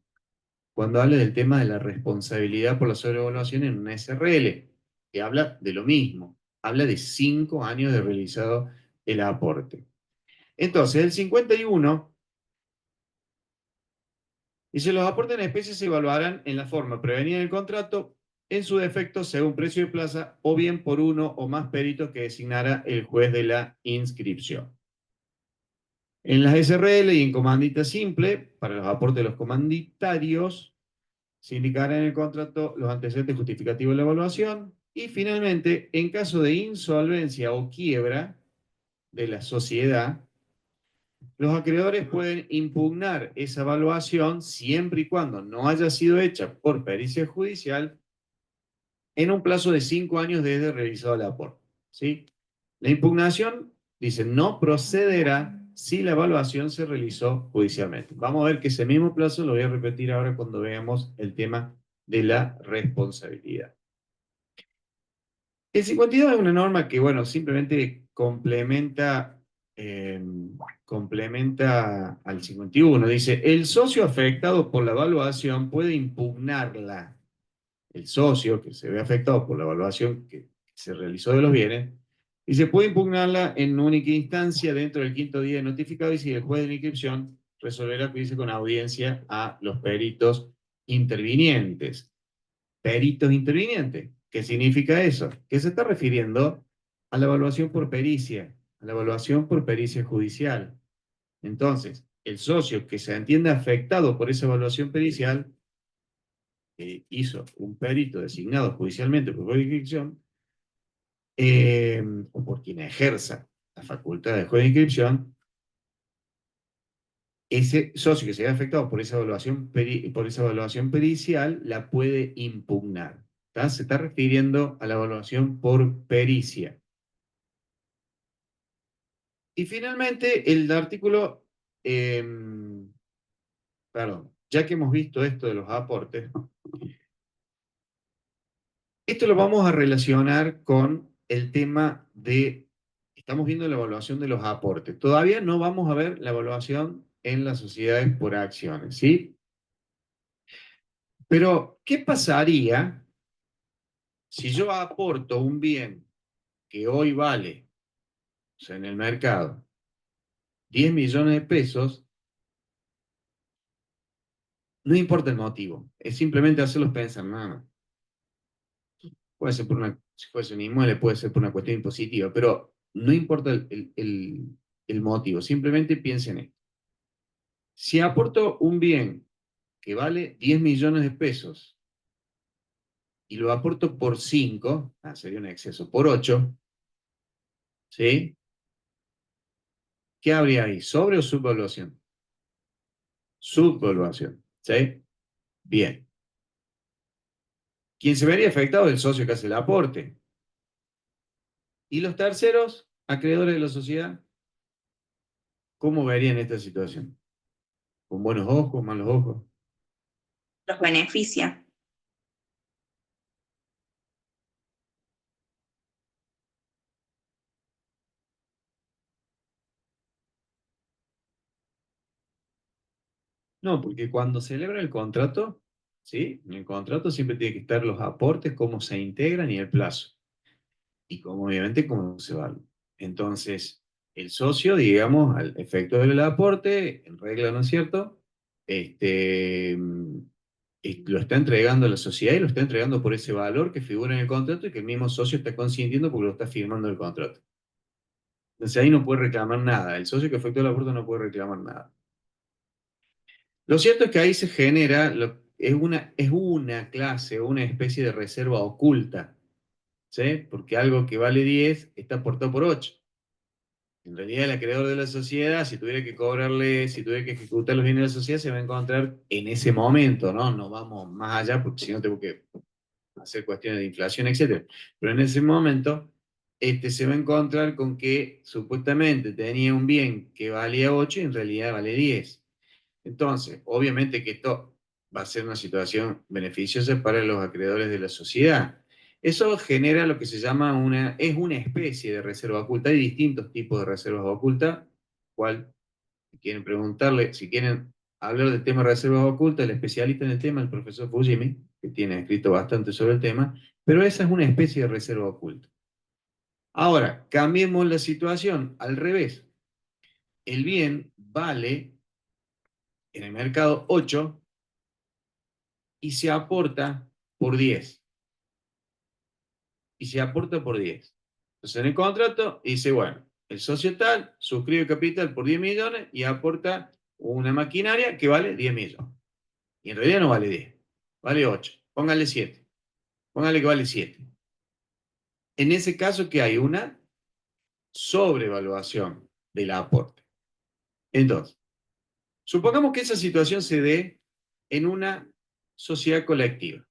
cuando hable del tema de la responsabilidad por la sobrevaluación en una SRL, que habla de lo mismo, habla de 5 años de realizado el aporte. Entonces, el 51 dice, los aportes en especie se evaluarán en la forma prevenida del contrato, en su defecto según precio de plaza, o bien por uno o más peritos que designara el juez de la inscripción. En las SRL y en comandita simple, para los aportes de los comanditarios, se indicarán en el contrato los antecedentes justificativos de la evaluación, y finalmente, en caso de insolvencia o quiebra de la sociedad, los acreedores pueden impugnar esa evaluación siempre y cuando no haya sido hecha por pericia judicial en un plazo de 5 años desde realizado el aporte. ¿Sí? La impugnación, dice, no procederá si la evaluación se realizó judicialmente. Vamos a ver que ese mismo plazo lo voy a repetir ahora cuando veamos el tema de la responsabilidad. El 52 es una norma que, bueno, simplemente complementa al 51. Dice, el socio afectado por la evaluación puede impugnarla. El socio que se ve afectado por la evaluación que se realizó de los bienes, y se puede impugnarla en única instancia dentro del 5º día de notificado, y si el juez de la inscripción resolverá juicio con audiencia a los peritos intervinientes. Peritos intervinientes. ¿Qué significa eso? Que se está refiriendo a la evaluación por pericia, a la evaluación por pericia judicial. Entonces, el socio que se entiende afectado por esa evaluación pericial, que hizo un perito designado judicialmente por jurisdicción, o por quien ejerza la facultad de juez de inscripción, ese socio que se vea afectado por esa evaluación pericial la puede impugnar. ¿Tá? Se está refiriendo a la evaluación por pericia. Y finalmente, el artículo, perdón, ya que hemos visto esto de los aportes, esto lo vamos a relacionar con el tema de, estamos viendo la evaluación de los aportes. Todavía no vamos a ver la evaluación en las sociedades por acciones, ¿sí? Pero, ¿qué pasaría si yo aporto un bien que hoy vale, o sea, en el mercado, 10 millones de pesos? No importa el motivo, es simplemente hacerlos pensar, nada más. Puede ser por si fuese un inmueble, puede ser por una cuestión impositiva, pero no importa el motivo, simplemente piensen en esto. Si aporto un bien que vale 10 millones de pesos y lo aporto por 5, sería un exceso, por 8, ¿sí? ¿Qué habría ahí? ¿Sobre o subvaluación? Subvaluación, ¿sí? Bien. ¿Quién se vería afectado? El socio que hace el aporte. ¿Y los terceros, acreedores de la sociedad? ¿Cómo verían esta situación? ¿Con buenos ojos, malos ojos?
Los beneficia.
No, porque cuando celebra el contrato, ¿sí? En el contrato siempre tiene que estar los aportes, cómo se integran y el plazo. Y cómo, obviamente, cómo se va. Entonces, el socio, digamos, al efecto del aporte, en regla, ¿no es cierto? Lo está entregando a la sociedad y lo está entregando por ese valor que figura en el contrato y que el mismo socio está consintiendo porque lo está firmando el contrato. Entonces ahí no puede reclamar nada. El socio que efectuó el aporte no puede reclamar nada. Lo cierto es que ahí se genera, es una clase, una especie de reserva oculta, ¿sí? Porque algo que vale 10 está aportado por 8. En realidad, el acreedor de la sociedad, si tuviera que cobrarle, si tuviera que ejecutar los bienes de la sociedad, se va a encontrar en ese momento, ¿no? No vamos más allá, porque si no tengo que hacer cuestiones de inflación, etc. Pero en ese momento, se va a encontrar con que supuestamente tenía un bien que valía 8 y en realidad vale 10. Entonces, obviamente que esto va a ser una situación beneficiosa para los acreedores de la sociedad. Eso genera lo que se llama es una especie de reserva oculta. Hay distintos tipos de reservas ocultas, cual, si quieren preguntarle, si quieren hablar del tema de reservas ocultas, el especialista en el tema, el profesor Fujimi, que tiene escrito bastante sobre el tema, pero esa es una especie de reserva oculta. Ahora, cambiemos la situación al revés. El bien vale en el mercado 8 y se aporta por 10. Y se aporta por 10. Entonces en el contrato dice, bueno, el socio tal suscribe capital por 10 millones y aporta una maquinaria que vale 10 millones. Y en realidad no vale 10, vale 8. Póngale 7. Póngale que vale 7. En ese caso que hay una sobrevaluación del aporte. Entonces, supongamos que esa situación se dé en una sociedad colectiva,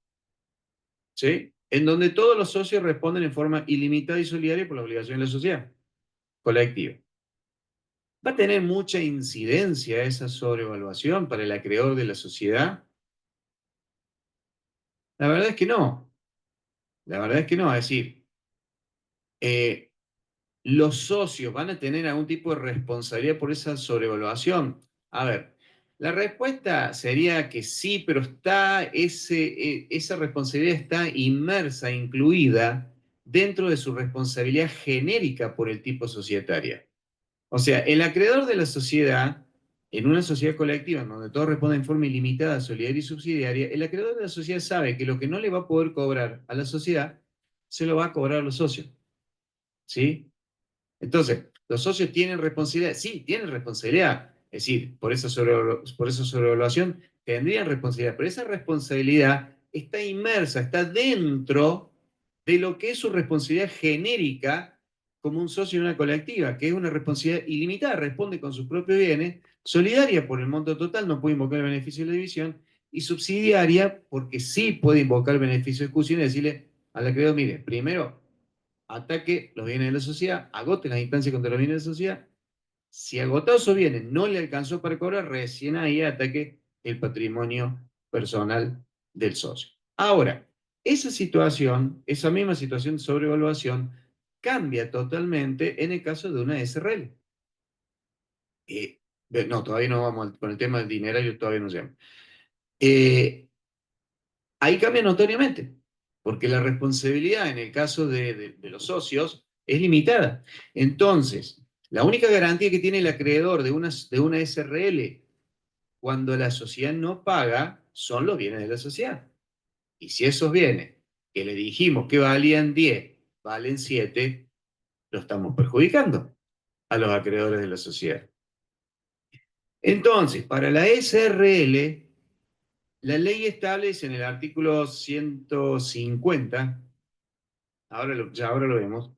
¿sí? En donde todos los socios responden en forma ilimitada y solidaria por la obligación de la sociedad colectiva. ¿Va a tener mucha incidencia esa sobrevaluación para el acreedor de la sociedad? La verdad es que no. La verdad es que no. Es decir, ¿los socios van a tener algún tipo de responsabilidad por esa sobrevaluación? A ver, la respuesta sería que sí, pero esa responsabilidad está inmersa, incluida dentro de su responsabilidad genérica por el tipo societaria. O sea, el acreedor de la sociedad, en una sociedad colectiva en donde todos responden en forma ilimitada, solidaria y subsidiaria, el acreedor de la sociedad sabe que lo que no le va a poder cobrar a la sociedad, se lo va a cobrar a los socios. ¿Sí? Entonces, ¿los socios tienen responsabilidad? Sí, tienen responsabilidad. Es decir, por esa sobrevaluación tendrían responsabilidad, pero esa responsabilidad está inmersa, está dentro de lo que es su responsabilidad genérica como un socio de una colectiva, que es una responsabilidad ilimitada, responde con sus propios bienes, solidaria por el monto total, no puede invocar el beneficio de la división, y subsidiaria porque sí puede invocar el beneficio de ejecución y decirle al acreedor, mire, primero ataque los bienes de la sociedad, agote las instancias contra los bienes de la sociedad. Si agotados esos bienes no le alcanzó para cobrar, recién ahí ataque el patrimonio personal del socio. Ahora, esa situación, esa misma situación de sobrevaluación, cambia totalmente en el caso de una SRL. No, todavía no vamos con el tema del dinerario, todavía no llegamos. Ahí cambia notoriamente, porque la responsabilidad en el caso de los socios es limitada. Entonces, la única garantía que tiene el acreedor de una SRL cuando la sociedad no paga son los bienes de la sociedad. Y si esos bienes que le dijimos que valían 10, valen 7, lo estamos perjudicando a los acreedores de la sociedad. Entonces, para la SRL, la ley establece en el artículo 150, ahora lo vemos,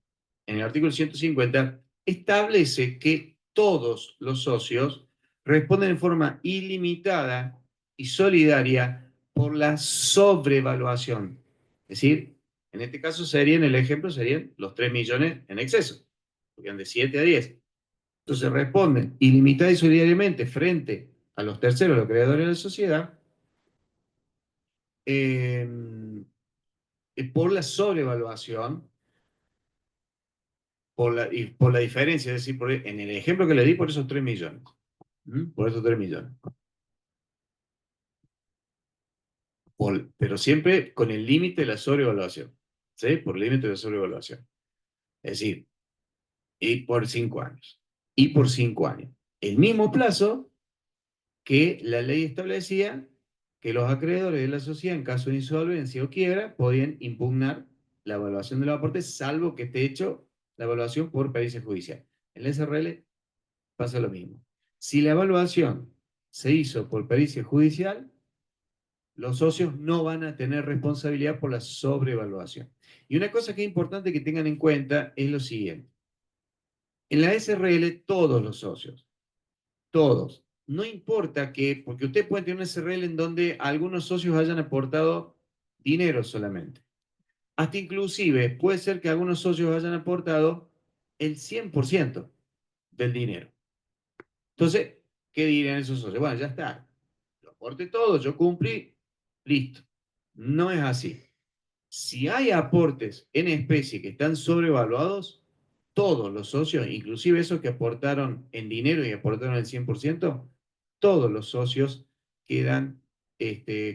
en el artículo 150, establece que todos los socios responden en forma ilimitada y solidaria por la sobrevaluación. Es decir, en este caso en el ejemplo serían los 3 millones en exceso, porque de 7 a 10. Entonces responden ilimitada y solidariamente frente a los terceros, los creadores de la sociedad, por la sobrevaluación, y por la diferencia, es decir, en el ejemplo que le di, por esos 3 millones. Por esos 3 millones. Pero siempre con el límite de la sobrevaluación. ¿Sí? Por el límite de la sobrevaluación. Es decir, y por 5 años. Y por 5 años. El mismo plazo que la ley establecía que los acreedores de la sociedad, en caso de insolvencia o quiebra, podían impugnar la evaluación de los aportes, salvo que esté hecho la evaluación por pericia judicial. En la SRL pasa lo mismo. Si la evaluación se hizo por pericia judicial, los socios no van a tener responsabilidad por la sobrevaluación. Y una cosa que es importante que tengan en cuenta es lo siguiente. En la SRL, todos los socios, todos, no importa que, porque usted puede tener una SRL en donde algunos socios hayan aportado dinero solamente. Hasta inclusive puede ser que algunos socios hayan aportado el 100% del dinero. Entonces, ¿qué dirían esos socios? Bueno, ya está. Lo aporté todo, yo cumplí, listo. No es así. Si hay aportes en especie que están sobrevaluados, todos los socios, inclusive esos que aportaron en dinero y aportaron el 100%, todos los socios quedan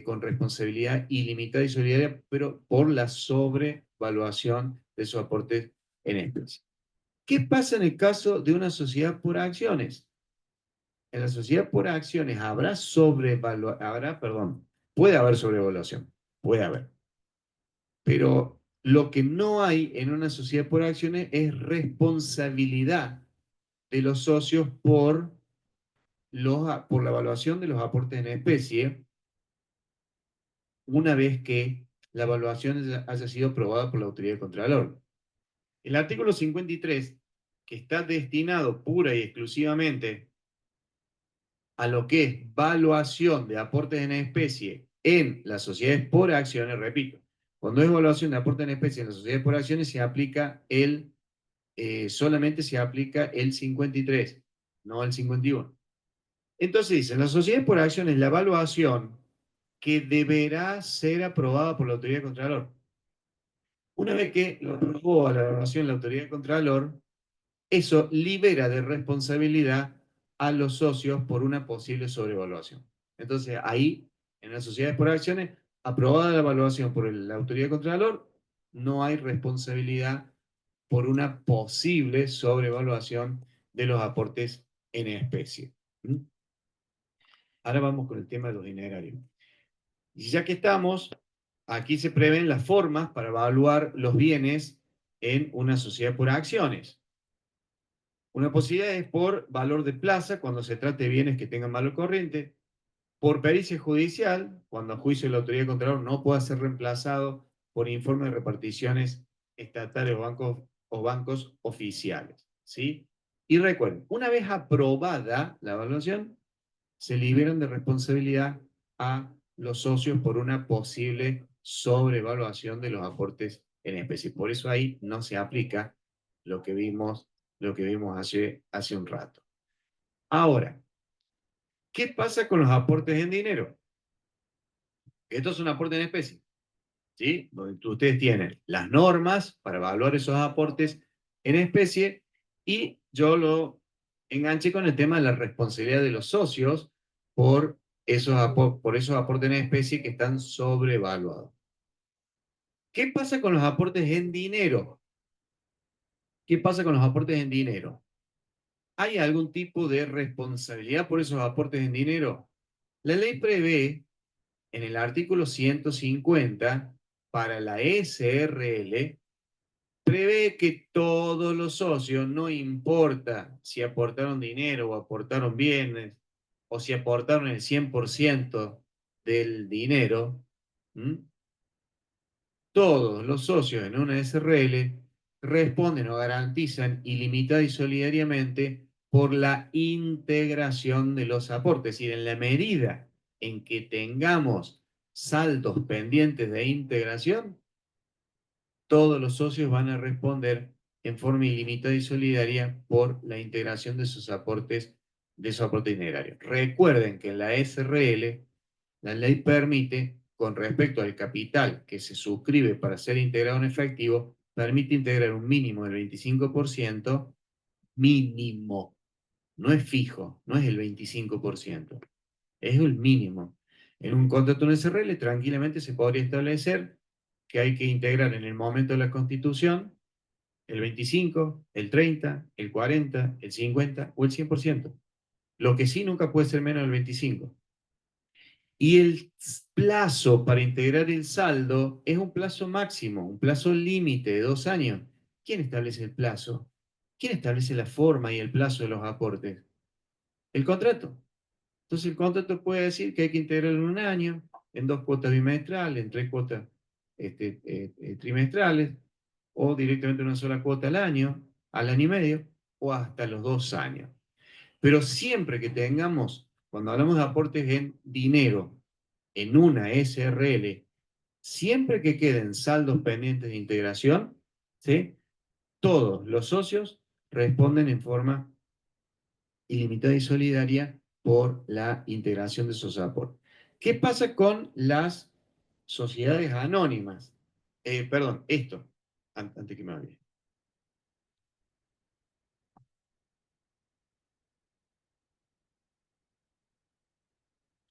con responsabilidad ilimitada y solidaria, pero por la sobrevaluación de esos aportes en especie. ¿Qué pasa en el caso de una sociedad por acciones? En la sociedad por acciones puede haber sobrevaluación, puede haber. Pero lo que no hay en una sociedad por acciones es responsabilidad de los socios por la evaluación de los aportes en especie, una vez que la evaluación haya sido aprobada por la autoridad de Contralor. El artículo 53, que está destinado pura y exclusivamente a lo que es evaluación de aportes en especie en las sociedades por acciones, repito, cuando es evaluación de aportes en especie en las sociedades por acciones se aplica solamente se aplica el 53, no el 51. Entonces dice, en las sociedades por acciones la evaluación que deberá ser aprobada por la autoridad de Contralor. Una vez que lo aprobó a la evaluación la autoridad de Contralor, eso libera de responsabilidad a los socios por una posible sobrevaluación. Entonces, ahí, en las sociedades por acciones, aprobada la evaluación por la autoridad de Contralor, no hay responsabilidad por una posible sobrevaluación de los aportes en especie. Ahora vamos con el tema de los dinerarios. Y ya que estamos, aquí se prevén las formas para evaluar los bienes en una sociedad por acciones. Una posibilidad es por valor de plaza, cuando se trate de bienes que tengan valor corriente, por pericia judicial, cuando a juicio de la autoridad de Contralor no pueda ser reemplazado por informe de reparticiones estatales o bancos oficiales, ¿sí? Y recuerden, una vez aprobada la evaluación, se liberan de responsabilidad a los socios por una posible sobrevaluación de los aportes en especie. Por eso ahí no se aplica lo que vimos hace un rato. Ahora, ¿qué pasa con los aportes en dinero? Esto es un aporte en especie, ¿sí? Donde ustedes tienen las normas para evaluar esos aportes en especie y yo lo enganché con el tema de la responsabilidad de los socios por esos aportes en especie que están sobrevaluados. ¿Qué pasa con los aportes en dinero? ¿Qué pasa con los aportes en dinero? ¿Hay algún tipo de responsabilidad por esos aportes en dinero? La ley prevé en el artículo 150 para la SRL, prevé que todos los socios, no importa si aportaron dinero o aportaron bienes, o si aportaron el 100% del dinero, ¿m? Todos los socios en una SRL responden o garantizan ilimitada y solidariamente por la integración de los aportes. Es decir, en la medida en que tengamos saldos pendientes de integración, todos los socios van a responder en forma ilimitada y solidaria por la integración de sus aportes dinerarios. Recuerden que en la SRL la ley permite, con respecto al capital que se suscribe para ser integrado en efectivo, permite integrar un mínimo del 25%, mínimo, no es fijo, no es el 25%, es el mínimo. En un contrato en SRL tranquilamente se podría establecer que hay que integrar en el momento de la constitución el 25, el 30, el 40, el 50 o el 100%. Lo que sí nunca puede ser menos del 25. Y el plazo para integrar el saldo es un plazo máximo, un plazo límite de 2 años. ¿Quién establece el plazo? ¿Quién establece la forma y el plazo de los aportes? El contrato. Entonces el contrato puede decir que hay que integrarlo en 1 año, en 2 cuotas bimestrales, en 3 cuotas trimestrales, o directamente una sola cuota al año y medio, o hasta los 2 años. Pero siempre que tengamos, cuando hablamos de aportes en dinero, en una SRL, siempre que queden saldos pendientes de integración, ¿sí? Todos los socios responden en forma ilimitada y solidaria por la integración de esos aportes. ¿Qué pasa con las sociedades anónimas? Perdón, esto, antes que me olvide.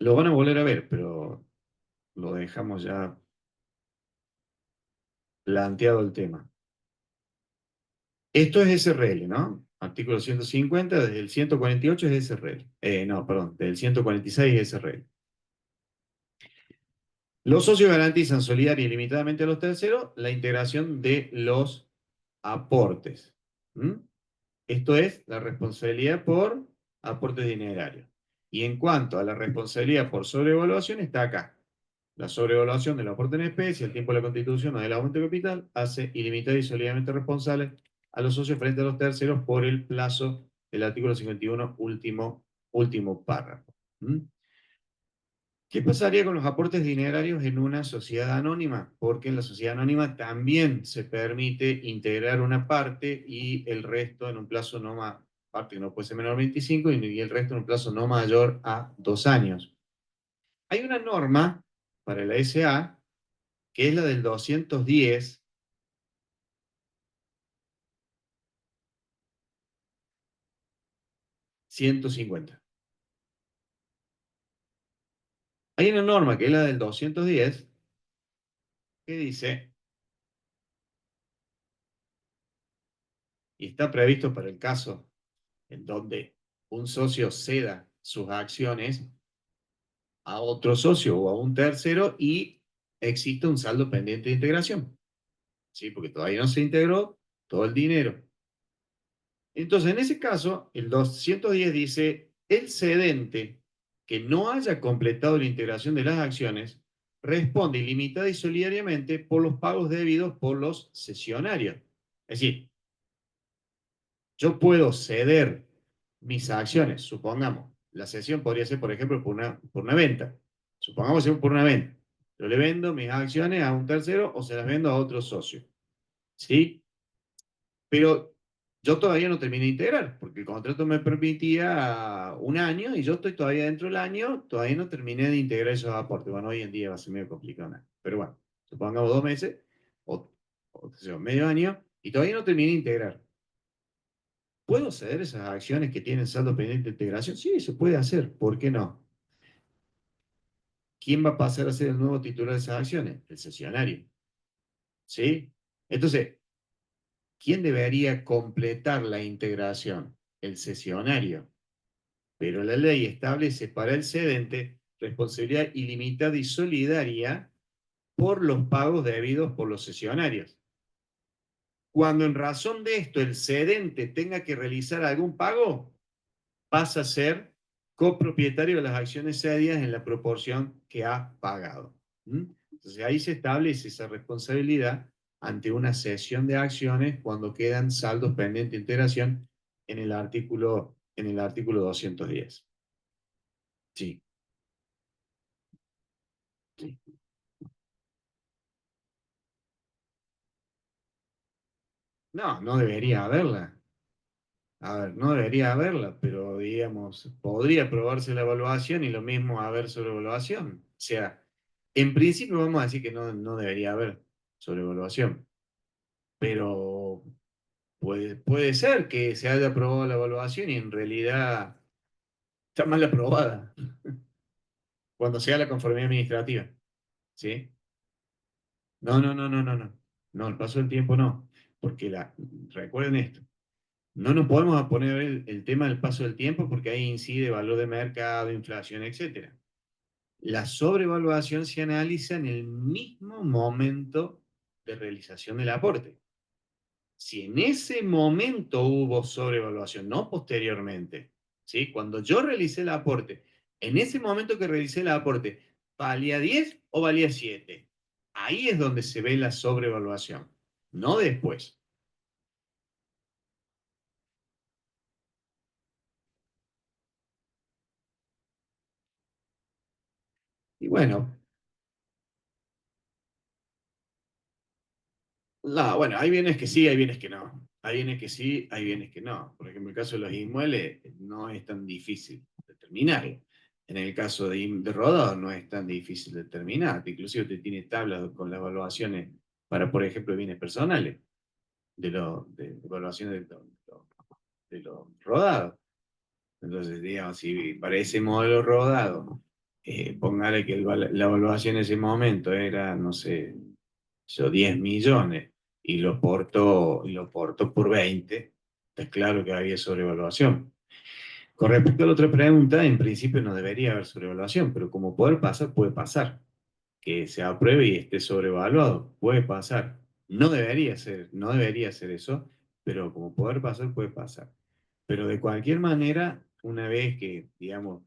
Lo van a volver a ver, pero lo dejamos ya planteado el tema. Esto es SRL, ¿no? Artículo 150, desde el 148 es SRL. No, perdón, desde el 146 es SRL. Los socios garantizan solidaria y limitadamente a los terceros la integración de los aportes. Esto es la responsabilidad por aportes dinerarios. Y en cuanto a la responsabilidad por sobrevaluación, está acá. La sobrevaluación del aporte en especie, el tiempo de la constitución o del aumento de capital, hace ilimitada y solidariamente responsable a los socios frente a los terceros por el plazo del artículo 51, último párrafo. ¿Qué pasaría con los aportes dinerarios en una sociedad anónima? Porque en la sociedad anónima también se permite integrar una parte y el resto en un plazo no más, parte que no puede ser menor a 25 y el resto en un plazo no mayor a 2 años. Hay una norma para la SA que es la del 210, .150. Hay una norma que es la del 210 que dice, y está previsto para el caso en donde un socio ceda sus acciones a otro socio o a un tercero y existe un saldo pendiente de integración. ¿Sí? Porque todavía no se integró todo el dinero. Entonces, en ese caso, el 210 dice, el cedente que no haya completado la integración de las acciones responde ilimitada y solidariamente por los pagos debidos por los cesionarios. Es decir, yo puedo ceder mis acciones, supongamos, la cesión podría ser, por ejemplo, por una venta. Supongamos que por una venta. Yo le vendo mis acciones a un tercero o se las vendo a otro socio. ¿Sí? Pero yo todavía no terminé de integrar, porque el contrato me permitía un año y yo estoy todavía dentro del año, todavía no terminé de integrar esos aportes. Bueno, hoy en día va a ser medio complicado, ¿no? Pero bueno, supongamos 2 meses o qué sé yo, medio año y todavía no terminé de integrar. ¿Puedo ceder esas acciones que tienen saldo pendiente de integración? Sí, se puede hacer. ¿Por qué no? ¿Quién va a pasar a ser el nuevo titular de esas acciones? El cesionario. ¿Sí? Entonces, ¿quién debería completar la integración? El cesionario. Pero la ley establece para el cedente responsabilidad ilimitada y solidaria por los pagos debidos por los cesionarios. Cuando en razón de esto el cedente tenga que realizar algún pago, pasa a ser copropietario de las acciones cedidas en la proporción que ha pagado. Entonces ahí se establece esa responsabilidad ante una cesión de acciones cuando quedan saldos pendientes de integración en el artículo 210. Sí. Sí. No, no debería haberla. A ver, no debería haberla, pero digamos, podría aprobarse la evaluación y lo mismo haber sobrevaluación. O sea, en principio vamos a decir que no debería haber sobrevaluación, pero puede ser que se haya aprobado la evaluación y en realidad está mal aprobada cuando sea la conformidad administrativa. ¿Sí? No. No, el paso del tiempo no. Porque recuerden esto. No nos podemos poner el tema del paso del tiempo porque ahí incide valor de mercado, inflación, etc. La sobrevaluación se analiza en el mismo momento de realización del aporte. Si en ese momento hubo sobrevaluación, no posteriormente, ¿sí? Cuando yo realicé el aporte, en ese momento que realicé el aporte, ¿valía 10 o valía 7? Ahí es donde se ve la sobrevaluación, no después. Y bueno, no, bueno, hay bienes que sí, hay bienes que no. Hay bienes que sí, hay bienes que no. Por ejemplo, el caso de los inmuebles no es tan difícil determinarlo. En el caso de Rodado no es tan difícil determinar. Inclusive te tiene tablas con las evaluaciones para, por ejemplo, bienes personales, de evaluaciones de lo rodado. Entonces, digamos, si para ese modelo rodado, póngale que la evaluación en ese momento era, no sé, 10 millones y lo portó por 20, está claro que había sobrevaluación. Con respecto a la otra pregunta, en principio no debería haber sobrevaluación, pero como poder pasar, puede pasar. Que se apruebe y esté sobrevaluado, puede pasar. No debería ser eso, pero como poder pasar, puede pasar. Pero de cualquier manera, una vez que, digamos,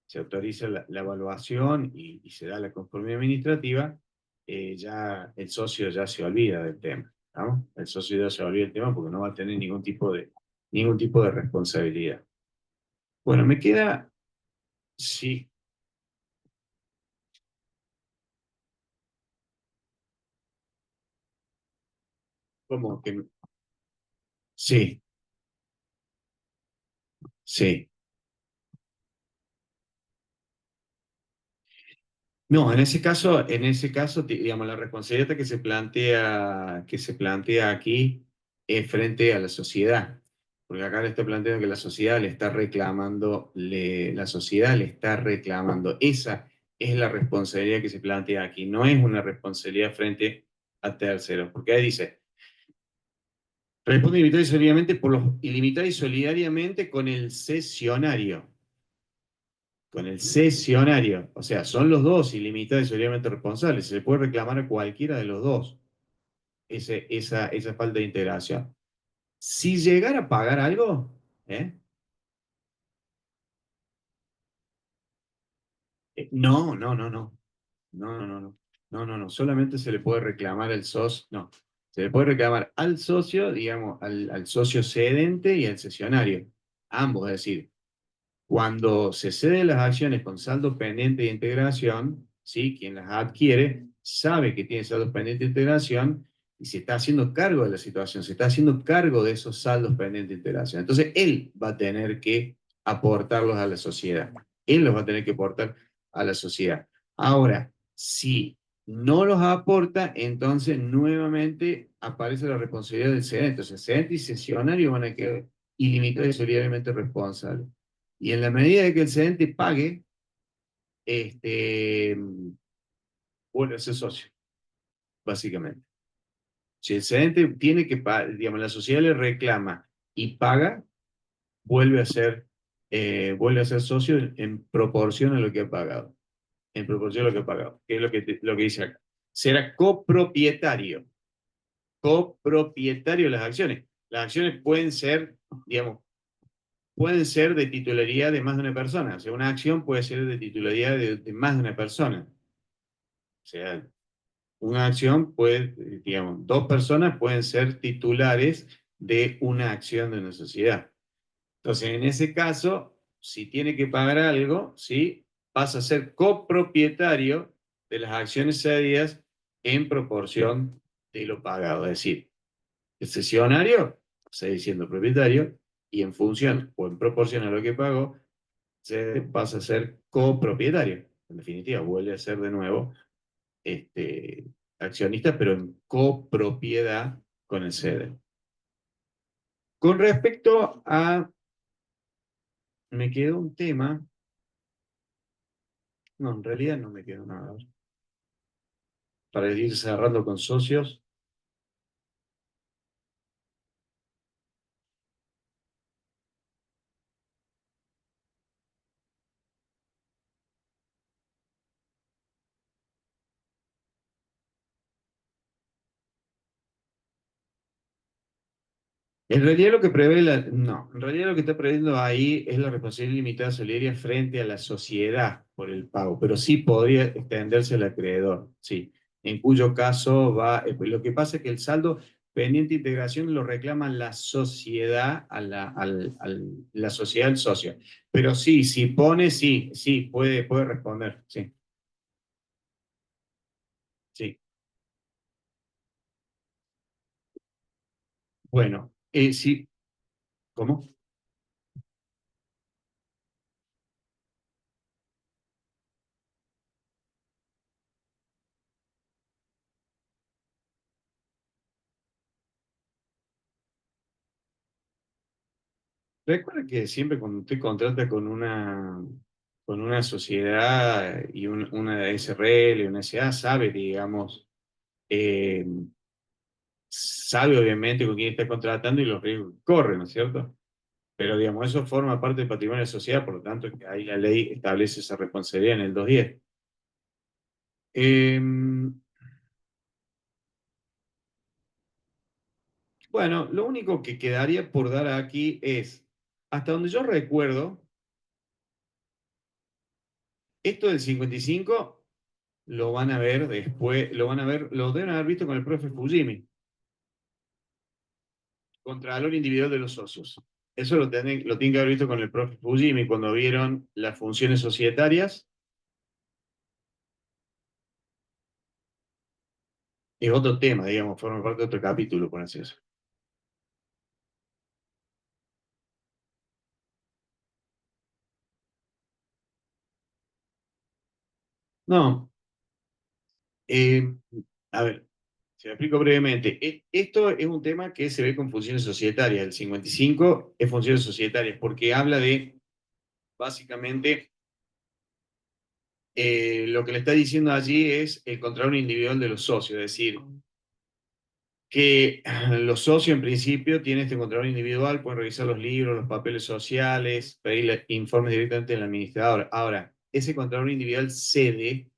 se autoriza la evaluación y se da la conformidad administrativa, ya el socio ya se olvida del tema, ¿no? El socio ya se olvida del tema porque no va a tener ningún tipo de responsabilidad. Bueno, me queda, sí, como que, sí, sí. No, en ese caso, digamos, la responsabilidad que se plantea aquí es frente a la sociedad, porque acá le está planteando que la sociedad le está reclamando. Esa es la responsabilidad que se plantea aquí, no es una responsabilidad frente a terceros, porque ahí dice, responde ilimitado y solidariamente con el cesionario. Con el cesionario. O sea, son los dos ilimitados y solidariamente responsables. Se le puede reclamar a cualquiera de los dos esa falta de integración. Si llegara a pagar algo, ¿eh? No. No. No, solamente se le puede reclamar al socio, no, se le puede reclamar al socio, digamos, al socio cedente y al cesionario, ambos, es decir, cuando se ceden las acciones con saldo pendiente de integración, ¿sí? Quien las adquiere sabe que tiene saldo pendiente de integración y se está haciendo cargo de la situación, se está haciendo cargo de esos saldos pendientes de integración. Entonces, él va a tener que aportarlos a la sociedad. Él los va a tener que aportar a la sociedad. Ahora, si no los aporta, entonces nuevamente aparece la responsabilidad del cedente. Entonces, cedente y cesionario van a quedar ilimitados y solidariamente responsables. Y en la medida de que el cedente pague, vuelve a ser socio, básicamente. Si el cedente tiene que pagar, digamos, la sociedad le reclama y paga, vuelve a ser socio en proporción a lo que ha pagado. En proporción a lo que ha pagado. Que es lo que dice acá. Será copropietario. Copropietario de las acciones. Las acciones pueden ser, digamos, pueden ser de titularidad de más de una persona. O sea, una acción puede ser de titularidad de más de una persona. O sea, una acción puede, digamos, dos personas pueden ser titulares de una acción de una sociedad. Entonces, en ese caso, si tiene que pagar algo, ¿sí? Pasa a ser copropietario de las acciones cedidas en proporción de lo pagado. Es decir, el cesionario sigue siendo propietario y en función o en proporción a lo que pagó, se pasa a ser copropietario. En definitiva, vuelve a ser de nuevo accionista, pero en copropiedad con el cede. Con respecto a... Me quedó un tema... No, en realidad no me quedó nada. Para ir cerrando con socios. En realidad lo que prevé no, en realidad lo que está previendo ahí es la responsabilidad limitada solidaria frente a la sociedad por el pago, pero sí podría extenderse al acreedor, sí. En cuyo caso lo que pasa es que el saldo pendiente de integración lo reclama la sociedad la sociedad del socio. Pero sí, si pone, sí, puede responder, sí. Sí. Bueno, sí, ¿cómo? Recuerda que siempre cuando usted contrata con una sociedad y una SRL, una SA, sabe, digamos, eh, sabe obviamente con quién está contratando y los riesgos que corre, ¿no es cierto? Pero, digamos, eso forma parte del patrimonio de la sociedad, por lo tanto, que ahí la ley establece esa responsabilidad en el 210. Bueno, lo único que quedaría por dar aquí es, hasta donde yo recuerdo, esto del 55 lo van a ver después, lo deben haber visto con el profe Fujimi, Contralor Individual de los Socios. Eso lo tienen que haber visto con el profe Fujimi cuando vieron las funciones societarias. Es otro tema, digamos, forma parte de otro capítulo, por así decirlo. No, eh, a ver, se lo explico brevemente. Esto es un tema que se ve con funciones societarias. El 55 es funciones societarias porque habla de, básicamente, lo que le está diciendo allí es el contralor individual de los socios, es decir, que los socios en principio tienen este contralor individual, pueden revisar los libros, los papeles sociales, pedir informes directamente al administrador. Ahora, ese contralor individual cede,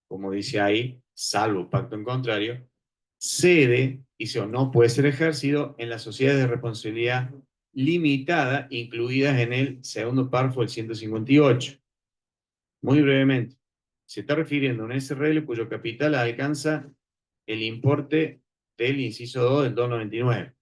como dice ahí, salvo pacto en contrario, cede, o no puede ser ejercido en las sociedades de responsabilidad limitada incluidas en el segundo párrafo del 158. Muy brevemente. se está refiriendo a un SRL cuyo capital alcanza el importe del inciso 2 del 299.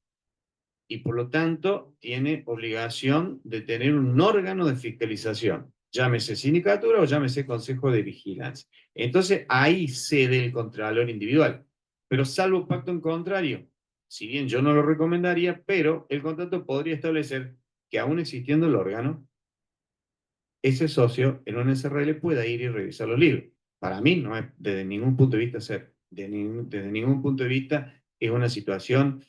Y por lo tanto tiene obligación de tener un órgano de fiscalización, llámese sindicatura o llámese consejo de vigilancia. Entonces ahí cede el contralor individual. Pero salvo pacto en contrario, si bien yo no lo recomendaría, pero el contrato podría establecer que aún existiendo el órgano, ese socio en un SRL pueda ir y revisar los libros. Para mí no es desde ningún punto de vista desde ningún punto de vista es una situación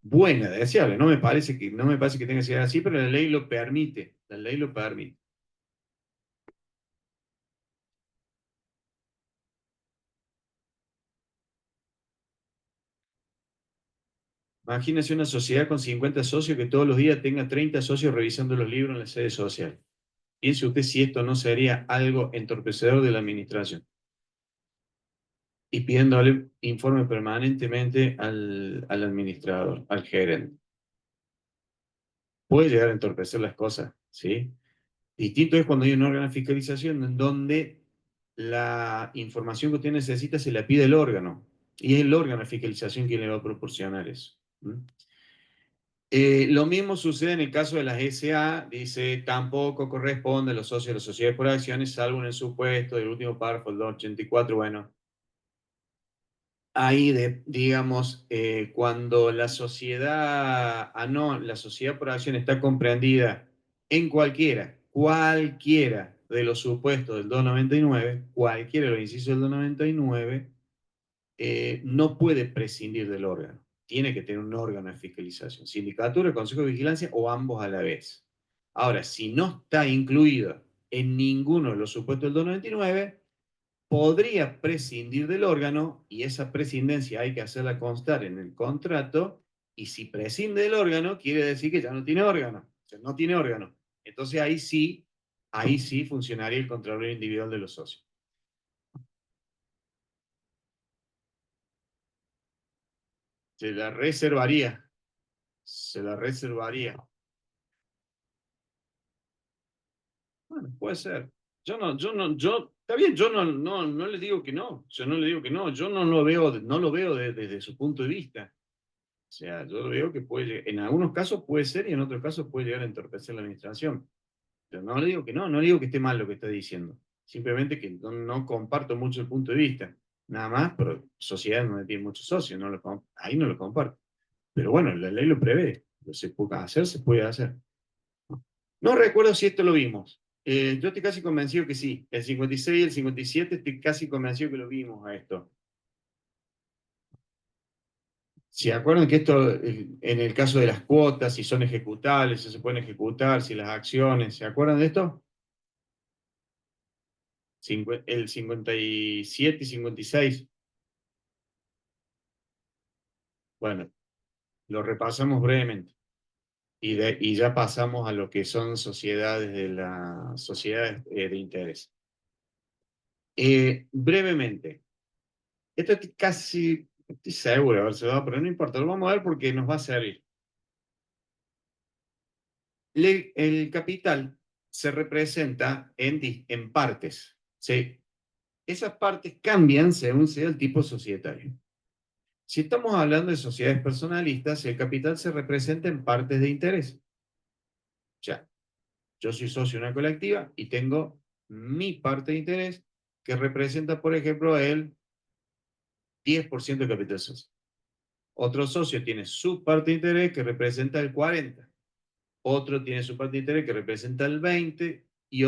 buena, deseable. No me parece que tenga que ser así, pero la ley lo permite. La ley lo permite. Imagínese una sociedad con 50 socios que todos los días tenga 30 socios revisando los libros en la sede social. Piense usted si esto no sería algo entorpecedor de la administración. Y pidiéndole informe permanentemente al administrador, al gerente. Puede llegar a entorpecer las cosas, ¿sí? Distinto es cuando hay un órgano de fiscalización en donde la información que usted necesita se la pide el órgano. Y es el órgano de fiscalización quien le va a proporcionar eso. Lo mismo sucede en el caso de las SA, dice, tampoco corresponde a los socios de las sociedades por acciones, salvo en el supuesto del último párrafo, el 284, bueno. Ahí, digamos, cuando la sociedad, la sociedad por acción está comprendida en cualquiera de los supuestos del 299, cualquiera de los incisos del 299, no puede prescindir del órgano. Tiene que tener un órgano de fiscalización, sindicatura, consejo de vigilancia o ambos a la vez. Ahora, si no está incluido en ninguno de los supuestos del 299, podría prescindir del órgano y esa prescindencia hay que hacerla constar en el contrato y si prescinde del órgano quiere decir que ya no tiene órgano. O sea, no tiene órgano. Entonces ahí sí funcionaría el contralor individual de los socios. Se la reservaría. Se la reservaría. Bueno, puede ser. Está bien, yo no le digo que no. Yo no le digo que no. Yo no lo veo desde su punto de vista. O sea, yo veo que en algunos casos puede ser y en otros casos puede llegar a entorpecer la administración. Pero no le digo que no digo que esté mal lo que está diciendo. Simplemente que no comparto mucho el punto de vista. Nada más, pero sociedades donde tiene muchos socios, ahí no lo comparto. Pero bueno, la ley lo prevé. Se puede hacer. No recuerdo si esto lo vimos. Yo estoy casi convencido que sí. El 56 y el 57 estoy casi convencido que lo vimos a esto. ¿Se acuerdan que esto, en el caso de las cuotas, si son ejecutables, si se pueden ejecutar, si las acciones, ¿se acuerdan de esto? El 57 y 56. Bueno, lo repasamos brevemente. Y ya pasamos a lo que son sociedades de interés. Brevemente. Esto estoy seguro de haberse dado, pero no importa, lo vamos a ver porque nos va a servir. El capital se representa en partes. ¿Sí? Esas partes cambian según sea el tipo societario. Si estamos hablando de sociedades personalistas, el capital se representa en partes de interés. O sea, yo soy socio de una colectiva y tengo mi parte de interés que representa, por ejemplo, el 10% del capital social. Otro socio tiene su parte de interés que representa el 40%. Otro tiene su parte de interés que representa el 20% y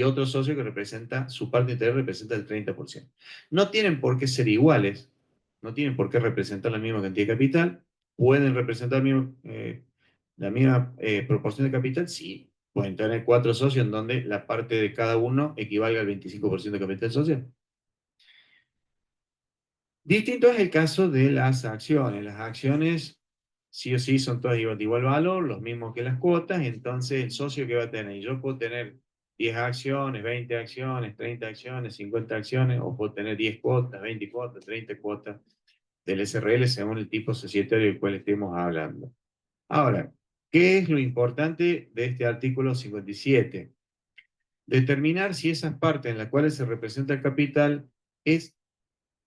otro socio que representa su parte de interés representa el 30%. No tienen por qué ser iguales, no tienen por qué representar la misma cantidad de capital, pueden representar la misma proporción de capital, sí, pueden tener 4 socios en donde la parte de cada uno equivalga al 25% de capital social. Distinto es el caso de las acciones. Las acciones sí o sí son todas de igual valor, los mismos que las cuotas, entonces el socio que va a tener, yo puedo tener 10 acciones, 20 acciones, 30 acciones, 50 acciones, o puedo tener 10 cuotas, 20 cuotas, 30 cuotas del SRL según el tipo societario del cual estemos hablando. Ahora, ¿qué es lo importante de este artículo 57? determinar si esas partes en las cuales se representa el capital es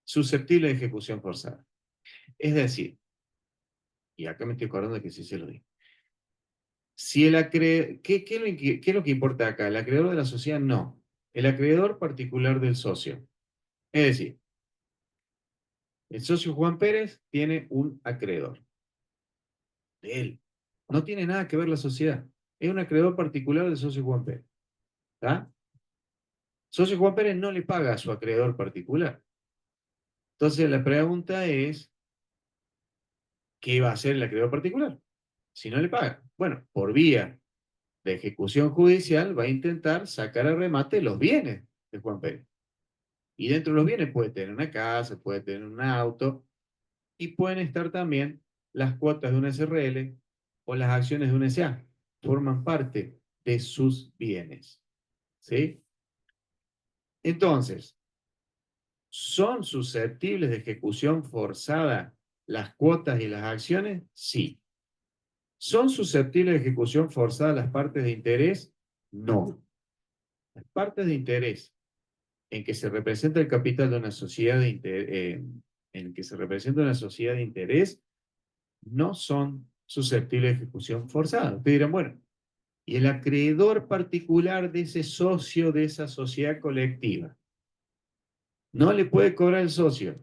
susceptible de ejecución forzada. Es decir, y acá me estoy acordando de que sí se lo di. Si el ¿qué es lo que importa acá? ¿El acreedor de la sociedad? No. El acreedor particular del socio. Es decir, el socio Juan Pérez tiene un acreedor. De él. No tiene nada que ver la sociedad. Es un acreedor particular del socio Juan Pérez. ¿Está? Socio Juan Pérez no le paga a su acreedor particular. Entonces la pregunta es, ¿qué va a hacer el acreedor particular si no le paga? Bueno, por vía de ejecución judicial va a intentar sacar a remate los bienes de Juan Pérez. Y dentro de los bienes puede tener una casa, puede tener un auto, y pueden estar también las cuotas de una SRL o las acciones de una SA. Forman parte de sus bienes. ¿Sí? Entonces, ¿son susceptibles de ejecución forzada las cuotas y las acciones? Sí. ¿Son susceptibles de ejecución forzada las partes de interés? No. Las partes de interés en que se representa el capital de una sociedad de interés, en que se representa una sociedad de interés, no son susceptibles de ejecución forzada. Ustedes dirán, bueno, ¿y el acreedor particular de ese socio de esa sociedad colectiva no le puede cobrar el socio?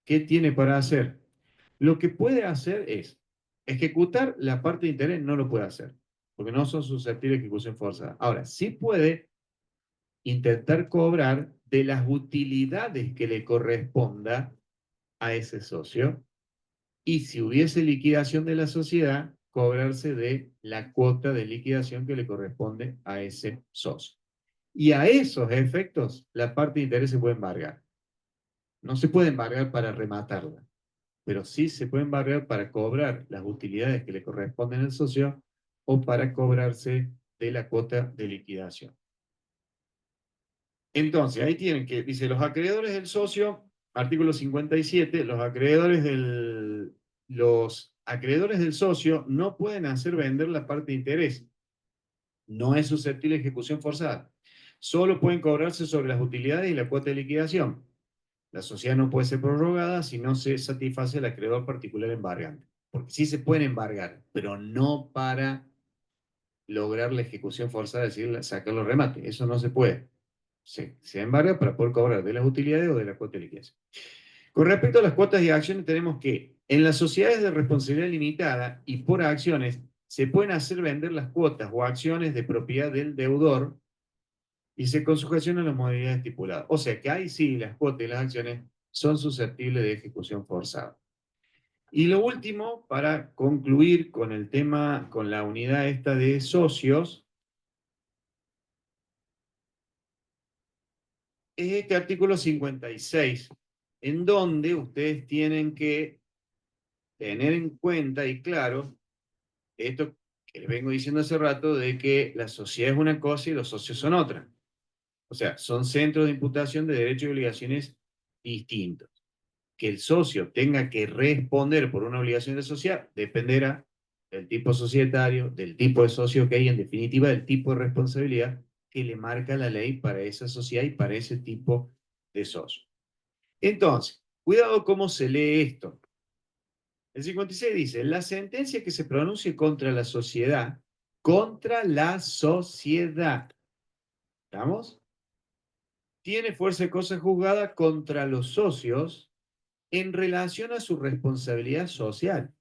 ¿Qué tiene para hacer? Lo que puede hacer es ejecutar la parte de interés, no lo puede hacer, porque no son susceptibles de ejecución forzada. Ahora, sí puede intentar cobrar de las utilidades que le corresponda a ese socio, y si hubiese liquidación de la sociedad, cobrarse de la cuota de liquidación que le corresponde a ese socio. Y a esos efectos, la parte de interés se puede embargar. No se puede embargar para rematarla, pero sí se puede embargar para cobrar las utilidades que le corresponden al socio o para cobrarse de la cuota de liquidación. Entonces, ahí tienen que, dice, los acreedores del socio, artículo 57, los acreedores del socio no pueden hacer vender la parte de interés. No es susceptible de ejecución forzada. Solo pueden cobrarse sobre las utilidades y la cuota de liquidación. La sociedad no puede ser prorrogada si no se satisface el acreedor particular embargante. Porque sí se pueden embargar, pero no para lograr la ejecución forzada, es decir, sacar los remates. Eso no se puede. Se embarga para poder cobrar de las utilidades o de la cuota de liquidación. Con respecto a las cuotas y acciones, tenemos que en las sociedades de responsabilidad limitada y por acciones, se pueden hacer vender las cuotas o acciones de propiedad del deudor y se con sujeción a las modalidades estipuladas. O sea que ahí sí las cuotas y las acciones son susceptibles de ejecución forzada. Y lo último, para concluir con el tema, con la unidad esta de socios, es este artículo 56, en donde ustedes tienen que tener en cuenta y claro, esto que les vengo diciendo hace rato, de que la sociedad es una cosa y los socios son otra. O sea, son centros de imputación de derechos y obligaciones distintos. Que el socio tenga que responder por una obligación de sociedad dependerá del tipo societario, del tipo de socio que hay, en definitiva, del tipo de responsabilidad que le marca la ley para esa sociedad y para ese tipo de socio. Entonces, cuidado cómo se lee esto. El 56 dice, la sentencia que se pronuncie contra la sociedad, ¿estamos? Tiene fuerza de cosa juzgada contra los socios en relación a su responsabilidad social.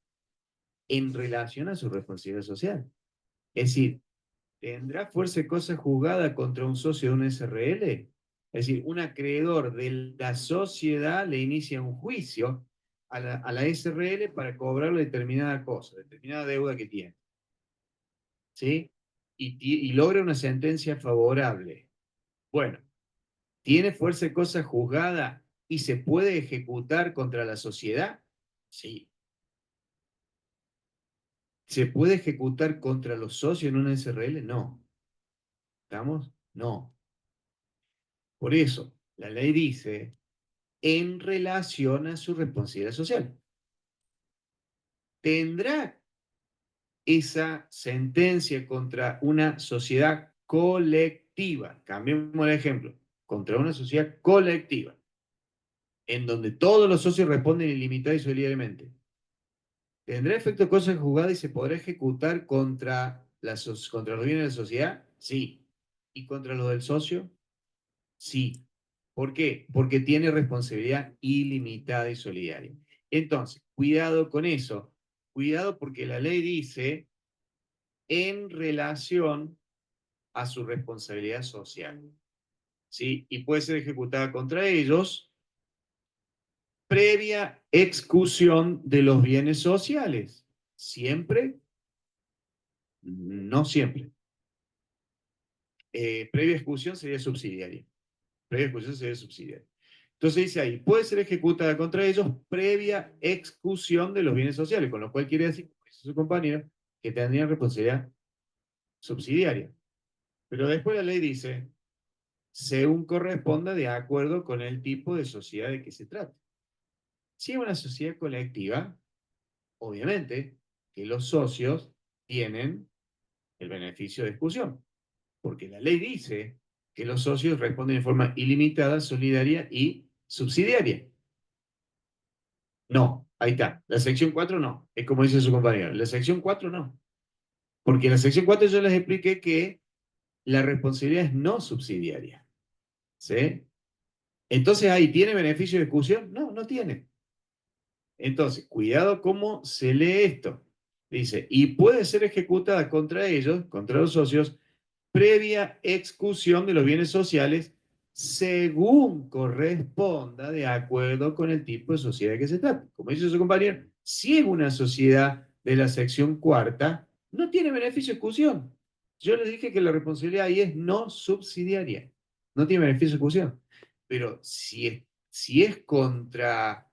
En relación a su responsabilidad social. Es decir, ¿tendrá fuerza de cosa juzgada contra un socio de una SRL? Es decir, un acreedor de la sociedad le inicia un juicio a la SRL para cobrar determinada cosa, determinada deuda que tiene. ¿Sí? Y logra una sentencia favorable. Bueno, ¿tiene fuerza de cosa juzgada y se puede ejecutar contra la sociedad? Sí. ¿Se puede ejecutar contra los socios en una SRL? No. ¿Estamos? No. Por eso, la ley dice, en relación a su responsabilidad social. ¿Tendrá esa sentencia contra una sociedad colectiva, cambiemos el ejemplo, contra una sociedad colectiva, en donde todos los socios responden ilimitada y solidariamente, ¿tendrá efecto de cosa jugada y se podrá ejecutar contra contra los bienes de la sociedad? Sí. ¿Y contra los del socio? Sí. ¿Por qué? Porque tiene responsabilidad ilimitada y solidaria. Entonces, cuidado con eso. Cuidado porque la ley dice en relación a su responsabilidad social. ¿Sí? Y puede ser ejecutada contra ellos previa exclusión de los bienes sociales. ¿Siempre? No siempre. Previa exclusión sería subsidiaria. Previa exclusión sería subsidiaria. Entonces dice ahí, puede ser ejecutada contra ellos previa exclusión de los bienes sociales, con lo cual quiere decir, como dice su compañero, que tendrían responsabilidad subsidiaria. Pero después la ley dice, según corresponda de acuerdo con el tipo de sociedad de que se trata. Si es una sociedad colectiva, obviamente que los socios tienen el beneficio de exclusión, porque la ley dice que los socios responden en forma ilimitada, solidaria y subsidiaria. No, ahí está. La sección 4 no, es como dice su compañero. La sección 4 no, porque en la sección 4 yo les expliqué que la responsabilidad es no subsidiaria. ¿Sí? Entonces ahí, ¿tiene beneficio de exclusión? No, no tiene. Entonces, cuidado cómo se lee esto. Dice, y puede ser ejecutada contra ellos, contra los socios, previa exclusión de los bienes sociales según corresponda de acuerdo con el tipo de sociedad que se trata. Como dice su compañero, si es una sociedad de la sección cuarta, no tiene beneficio de exclusión. Yo les dije que la responsabilidad ahí es no subsidiaria. No tiene beneficio de exclusión. Pero si es contra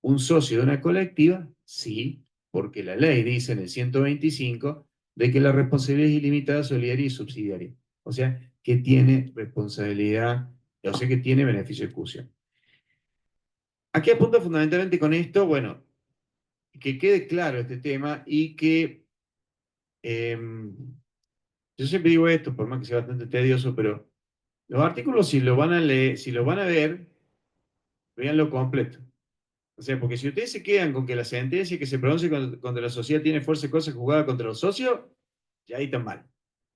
un socio de una colectiva, sí, porque la ley dice en el 125 de que la responsabilidad es ilimitada, solidaria y subsidiaria. O sea, que tiene responsabilidad, o sea, que tiene beneficio de exclusión. Aquí apunto fundamentalmente con esto, bueno, que quede claro este tema y que yo siempre digo esto, por más que sea bastante tedioso, pero los artículos, si lo van a leer, si lo van a ver, véanlo completo. O sea, porque si ustedes se quedan con que la sentencia que se pronuncie contra la sociedad tiene fuerza y cosa jugada contra los socios, ya ahí están mal.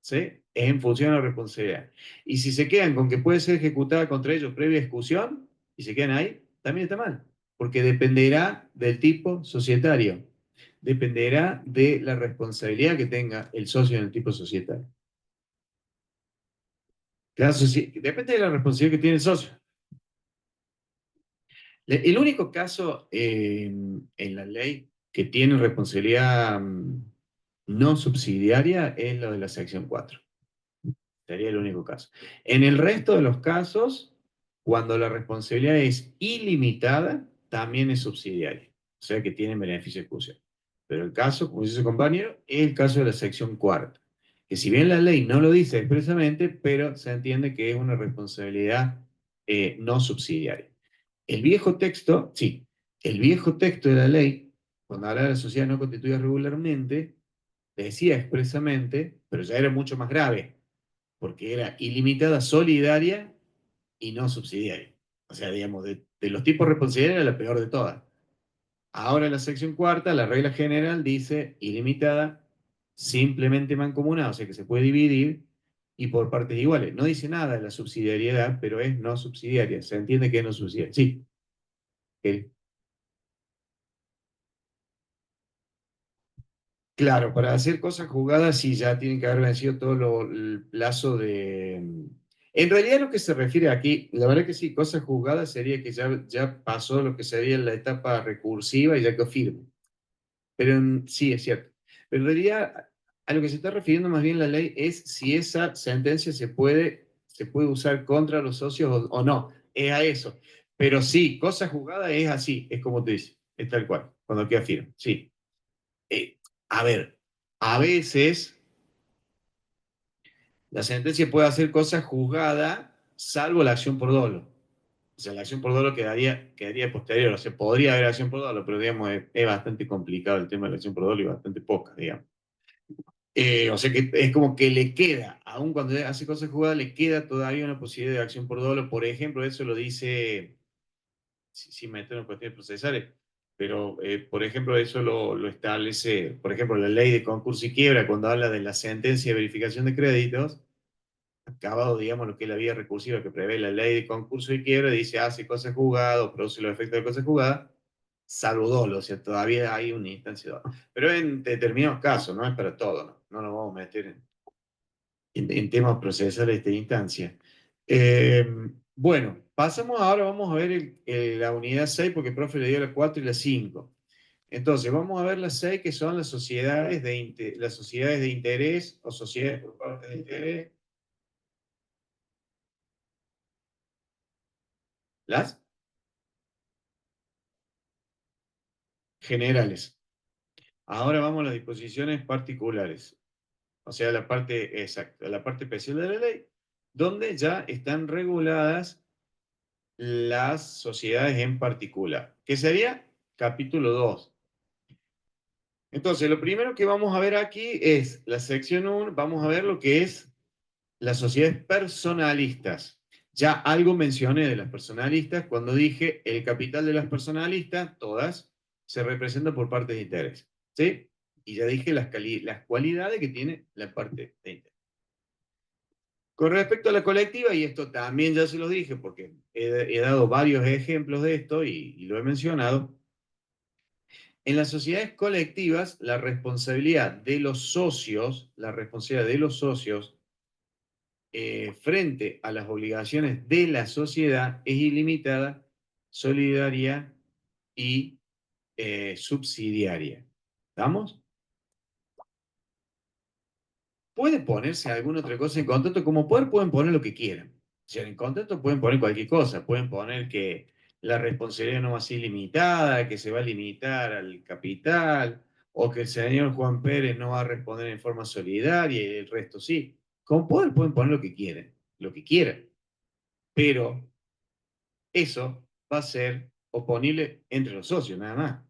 ¿Sí? Es en función de la responsabilidad. Y si se quedan con que puede ser ejecutada contra ellos previa ejecución, y se quedan ahí, también está mal. Porque dependerá del tipo societario. Dependerá de la responsabilidad que tenga el socio en el tipo societario. Depende de la responsabilidad que tiene el socio. El único caso en la ley que tiene responsabilidad no subsidiaria es lo de la sección 4. Sería el único caso. En el resto de los casos, cuando la responsabilidad es ilimitada, también es subsidiaria. O sea que tiene beneficio de exclusión. Pero el caso, como dice su compañero, es el caso de la sección 4. Que si bien la ley no lo dice expresamente, pero se entiende que es una responsabilidad no subsidiaria. El viejo texto, sí, el viejo texto de la ley, cuando hablaba de la sociedad no constituida regularmente, decía expresamente, pero ya era mucho más grave, porque era ilimitada, solidaria y no subsidiaria. O sea, digamos, de los tipos de responsabilidad era la peor de todas. Ahora en la sección cuarta, la regla general dice ilimitada, simplemente mancomunada, o sea que se puede dividir y por partes iguales. No dice nada de la subsidiariedad, pero es no subsidiaria. Se entiende que es no subsidiaria. Sí. Claro, para hacer cosas jugadas sí ya tienen que haber vencido todo el plazo de... En realidad lo que se refiere aquí, la verdad que sí, cosas jugadas sería que ya pasó lo que sería la etapa recursiva y ya quedó firme. Pero sí, es cierto. Pero en realidad a lo que se está refiriendo más bien la ley es si esa sentencia se puede usar contra los socios o no. Es a eso. Pero sí, cosa jugada es así, es como te dice, es tal cual, cuando queda firme, sí. Eh, a ver, a veces la sentencia puede hacer cosa juzgada salvo la acción por dolo. O sea, la acción por dolo quedaría posterior. O sea, podría haber acción por dolo, pero digamos, es bastante complicado el tema de la acción por dolo y bastante poca, digamos. O sea que es como que le queda, aun cuando hace cosas jugadas, le queda todavía una posibilidad de acción por dolo. Por ejemplo, eso lo dice, sin meter en cuestiones procesales, pero por ejemplo, eso lo establece, por ejemplo, la ley de concurso y quiebra, cuando habla de la sentencia de verificación de créditos, acabado, digamos, lo que es la vía recursiva que prevé la ley de concurso y quiebra, dice, hace cosas jugadas o produce los efectos de cosas jugadas, salvo dolo, o sea, todavía hay una instancia de dolo. Pero en determinados casos, no es para todo, no, no nos vamos a meter en temas procesales de esta instancia. Bueno, pasamos ahora, vamos a ver la unidad 6, porque el profe le dio la 4 y la 5. Entonces, vamos a ver las 6, que son las sociedades las sociedades de interés o sociedades por parte de interés. Las generales. Ahora vamos a las disposiciones particulares, o sea, la parte exacta, la parte especial de la ley, donde ya están reguladas las sociedades en particular, que sería capítulo 2. Entonces, lo primero que vamos a ver aquí es la sección 1, vamos a ver lo que es las sociedades personalistas. Ya algo mencioné de las personalistas cuando dije el capital de las personalistas, todas, se representa por partes de interés. ¿Sí? Y ya dije las cualidades que tiene la parte de interés. Con respecto a la colectiva, y esto también ya se lo dije porque he dado varios ejemplos de esto y lo he mencionado, en las sociedades colectivas la responsabilidad de los socios, frente a las obligaciones de la sociedad es ilimitada, solidaria y subsidiaria. ¿Estamos? Puede ponerse alguna otra cosa en contrato, como pueden poner lo que quieran. O sea, en contrato pueden poner cualquier cosa, pueden poner que la responsabilidad no va a ser limitada, que se va a limitar al capital, o que el señor Juan Pérez no va a responder en forma solidaria y el resto sí. Como pueden poner lo que quieran, pero eso va a ser oponible entre los socios, nada más.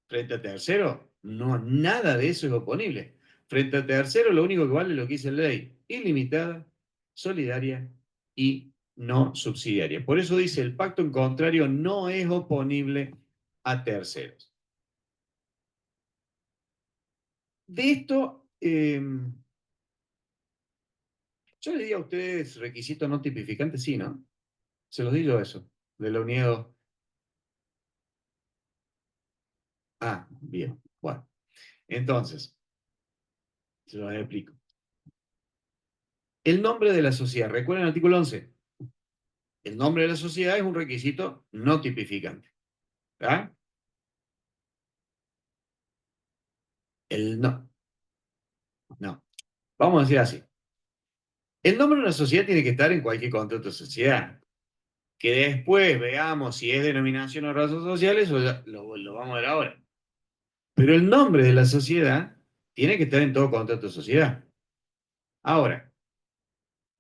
Frente a tercero, no, nada de eso es oponible. Frente a tercero, lo único que vale es lo que dice la ley: ilimitada, solidaria y no subsidiaria. Por eso dice, el pacto en contrario no es oponible a terceros. De esto, yo le di a ustedes requisito no tipificante, sí, ¿no? Se los di yo eso, de la unidad 2. Ah, bien, bueno. Entonces, se los explico. El nombre de la sociedad. ¿Recuerden el artículo 11? El nombre de la sociedad es un requisito no tipificante. ¿Verdad? El no. No. Vamos a decir así. El nombre de una sociedad tiene que estar en cualquier contrato de sociedad. Que después veamos si es denominación o razón social, eso lo vamos a ver ahora. Pero el nombre de la sociedad tiene que estar en todo contrato de sociedad. Ahora,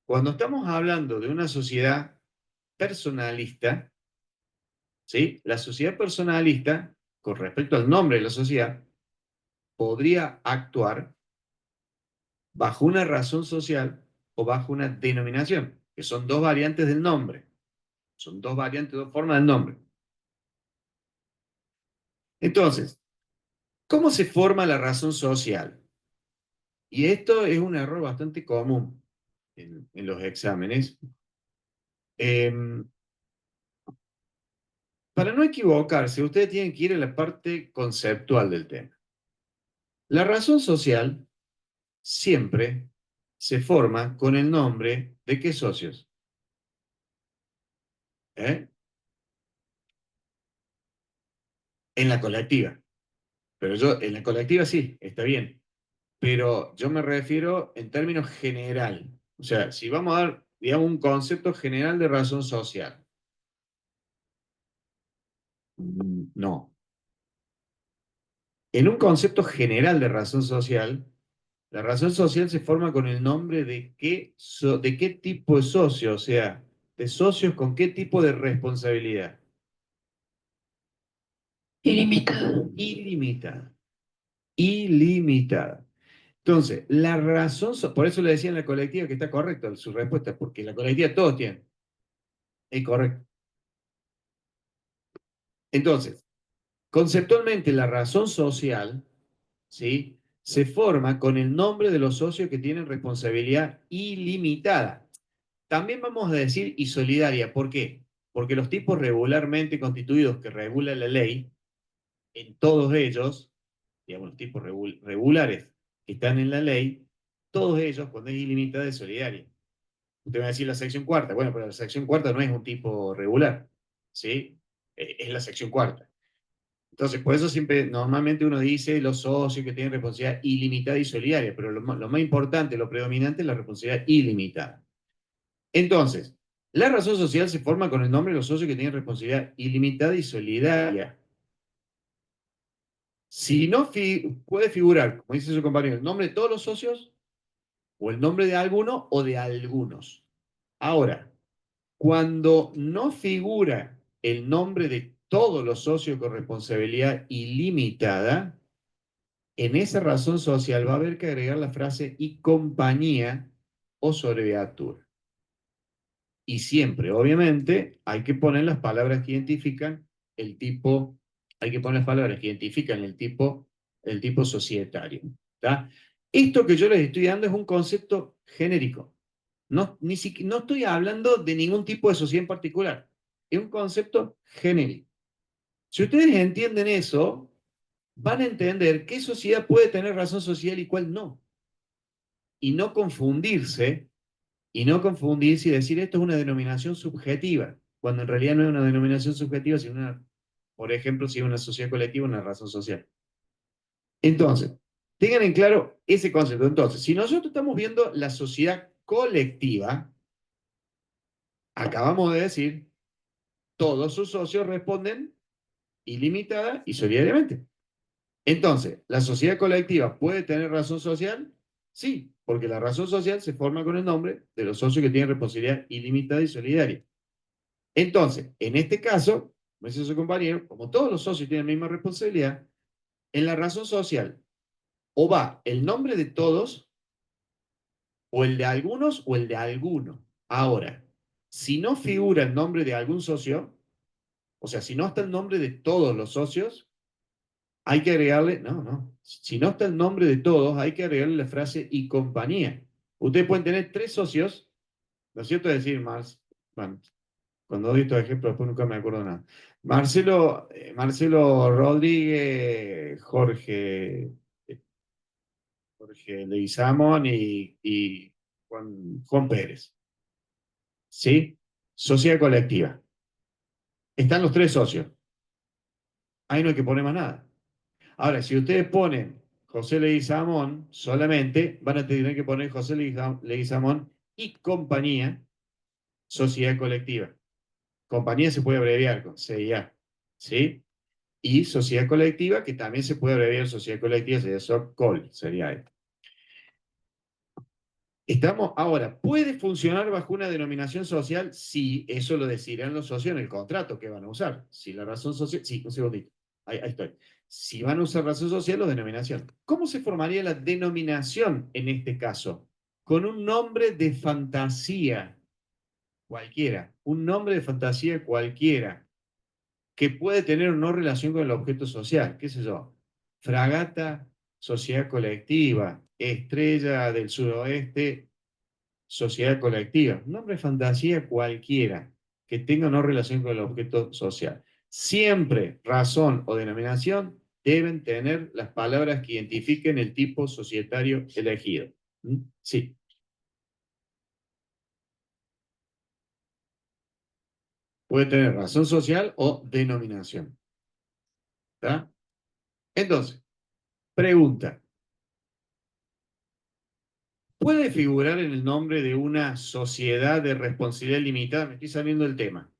cuando estamos hablando de una sociedad personalista, ¿sí? La sociedad personalista, con respecto al nombre de la sociedad, podría actuar bajo una razón social o bajo una denominación, que son dos variantes del nombre. Son dos variantes, dos formas del nombre. Entonces, ¿cómo se forma la razón social? Y esto es un error bastante común en los exámenes. Para no equivocarse, ustedes tienen que ir a la parte conceptual del tema. La razón social siempre se forma con el nombre de qué socios. ¿Eh? En la colectiva. Pero en la colectiva sí, está bien. Pero yo me refiero en términos general. O sea, si vamos a dar, digamos, un concepto general de razón social. No. En un concepto general de razón social, la razón social se forma con el nombre de qué tipo de socio, o sea, de socios con qué tipo de responsabilidad.
Ilimitado.
Ilimitada. Ilimitada. Entonces, la razón, por eso le decía en la colectiva que está correcta su respuesta, porque la colectiva todos tienen. Es correcto. Entonces, conceptualmente la razón social, ¿sí?, se forma con el nombre de los socios que tienen responsabilidad ilimitada. También vamos a decir y solidaria. ¿Por qué? Porque los tipos regularmente constituidos que regula la ley, en todos ellos, digamos, los tipos regulares que están en la ley, todos ellos, cuando es ilimitada, es solidaria. Usted va a decir la sección cuarta. Bueno, pero la sección cuarta no es un tipo regular, ¿sí? Es la sección cuarta. Entonces, por eso siempre, normalmente uno dice los socios que tienen responsabilidad ilimitada y solidaria, pero lo más importante, lo predominante es la responsabilidad ilimitada. Entonces, la razón social se forma con el nombre de los socios que tienen responsabilidad ilimitada y solidaria. Si no puede figurar, como dice su compañero, el nombre de todos los socios, o el nombre de alguno o de algunos. Ahora, cuando no figura el nombre de todos los socios con responsabilidad ilimitada, en esa razón social va a haber que agregar la frase y compañía o sobreviatura. Y siempre, obviamente, hay que poner las palabras que identifican el tipo, hay que poner las palabras que identifican el tipo societario. ¿Tá? Esto que yo les estoy dando es un concepto genérico. No estoy hablando de ningún tipo de sociedad en particular. Es un concepto genérico. Si ustedes entienden eso, van a entender qué sociedad puede tener razón social y cuál no. Y no confundirse y decir esto es una denominación subjetiva, cuando en realidad no es una denominación subjetiva, sino por ejemplo, si es una sociedad colectiva, una razón social. Entonces, tengan en claro ese concepto. Entonces, si nosotros estamos viendo la sociedad colectiva, acabamos de decir, todos sus socios responden ilimitada y solidariamente. Entonces, ¿la sociedad colectiva puede tener razón social? Sí, porque la razón social se forma con el nombre de los socios que tienen responsabilidad ilimitada y solidaria. Entonces, en este caso, como dice su compañero, como todos los socios tienen la misma responsabilidad, en la razón social o va el nombre de todos, o el de algunos, o el de alguno. Ahora, si no figura el nombre de algún socio, o sea, si no está el nombre de todos los socios, hay que agregarle, no, si no está el nombre de todos, hay que agregarle la frase y compañía. Ustedes pueden tener 3 socios, ¿no es cierto? Es decir, bueno, cuando doy estos ejemplos, después nunca me acuerdo nada. Marcelo Rodríguez, Jorge Leguizamón y Juan Pérez. ¿Sí? Sociedad colectiva. Están los 3 socios. Ahí no hay que poner más nada. Ahora, si ustedes ponen José Leguizamón solamente, van a tener que poner José Leguizamón y compañía, sociedad colectiva. Compañía se puede abreviar con CIA, ¿sí? Y sociedad colectiva, que también se puede abreviar sociedad colectiva, sería SOCOL, sería esto. Ahora, ¿puede funcionar bajo una denominación social? Sí, eso lo decidirán los socios en el contrato que van a usar. Si la razón social, sí, un segundito, ahí estoy. Si van a usar razón social o denominación. ¿Cómo se formaría la denominación en este caso? Con un nombre de fantasía cualquiera, un nombre de fantasía cualquiera, que puede tener o no relación con el objeto social, qué sé yo, fragata, sociedad colectiva, estrella del suroeste, sociedad colectiva, un nombre de fantasía cualquiera, que tenga o no relación con el objeto social. Siempre razón o denominación deben tener las palabras que identifiquen el tipo societario elegido. ¿Mm? Sí. Puede tener razón social o denominación. ¿Está? Entonces, pregunta. ¿Puede figurar en el nombre de una sociedad de responsabilidad limitada? Me estoy saliendo del tema.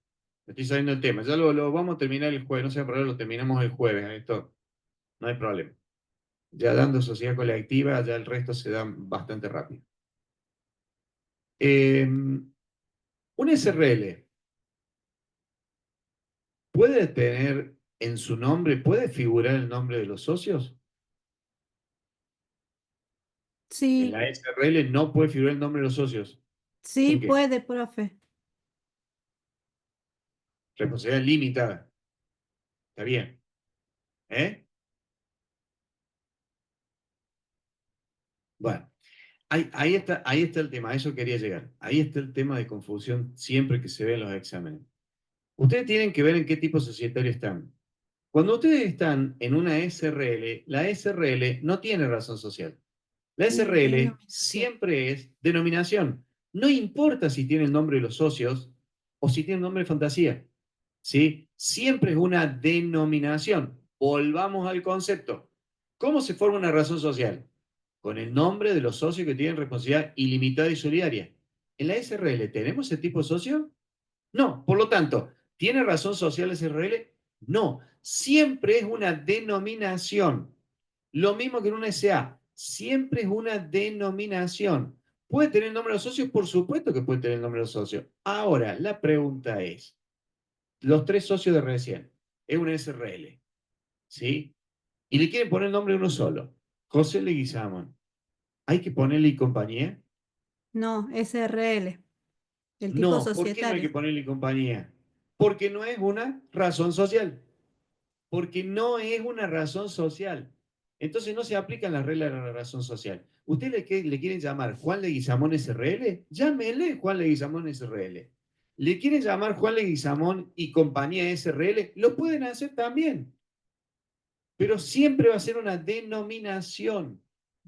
Ya lo vamos a terminar el jueves. No sé, por ahora lo terminamos el jueves. Esto no hay problema. Ya dando sociedad colectiva, ya el resto se da bastante rápido. Un SRL puede tener en su nombre, puede figurar el nombre de los socios.
Sí,
En la SRL no puede figurar el nombre de los socios.
sí
¿En qué?
puede, profe.
Responsabilidad limitada. Está bien. ¿Eh? Bueno, ahí está el tema, a eso quería llegar. Ahí está el tema de confusión siempre que se ve en los exámenes. Ustedes tienen que ver en qué tipo societario están. Cuando ustedes están en una SRL, la SRL no tiene razón social. La SRL
Denominación.
siempre es denominación. No importa si tiene el nombre de los socios o si tiene el nombre de fantasía. ¿Sí? Siempre es una denominación. Volvamos al concepto. ¿Cómo se forma una razón social? Con el nombre de los socios que tienen responsabilidad ilimitada y solidaria. ¿En la SRL tenemos ese tipo de socio? No. Por lo tanto, ¿tiene razón social la SRL? No. Siempre es una denominación. Lo mismo que en una SA. Siempre es una denominación. ¿Puede tener el nombre de los socios? Por supuesto que puede tener el nombre de los socios. Ahora, la pregunta es, los tres socios de recién, es una SRL, ¿sí? Y le quieren poner el nombre de uno solo, José Leguizamón. ¿Hay que ponerle y compañía?
No, SRL, el tipo
No, ¿por qué no hay que
societario.
ponerle y compañía? Porque no es una razón social. Porque no es una razón social. Entonces no se aplican las reglas de la razón social. ¿Usted le quieren llamar Juan Leguizamón SRL? Llámele Juan Leguizamón SRL. ¿Le quieren llamar Juan Leguizamón y compañía SRL? Lo pueden hacer también. Pero siempre va a ser una denominación.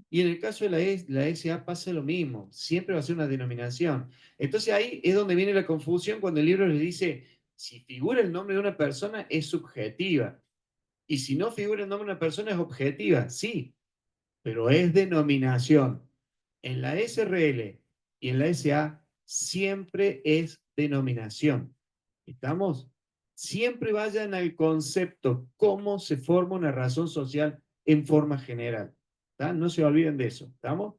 Y en el caso de la SA pasa lo mismo. Siempre va a ser una denominación. Entonces ahí es donde viene la confusión cuando el libro les dice, si figura el nombre de una persona es subjetiva. Y si no figura el nombre de una persona es objetiva, sí, pero es denominación. En la SRL y en la SA siempre es denominación. ¿Estamos? Siempre vayan al concepto, cómo se forma una razón social en forma general. ¿Está? No se olviden de eso. ¿Estamos?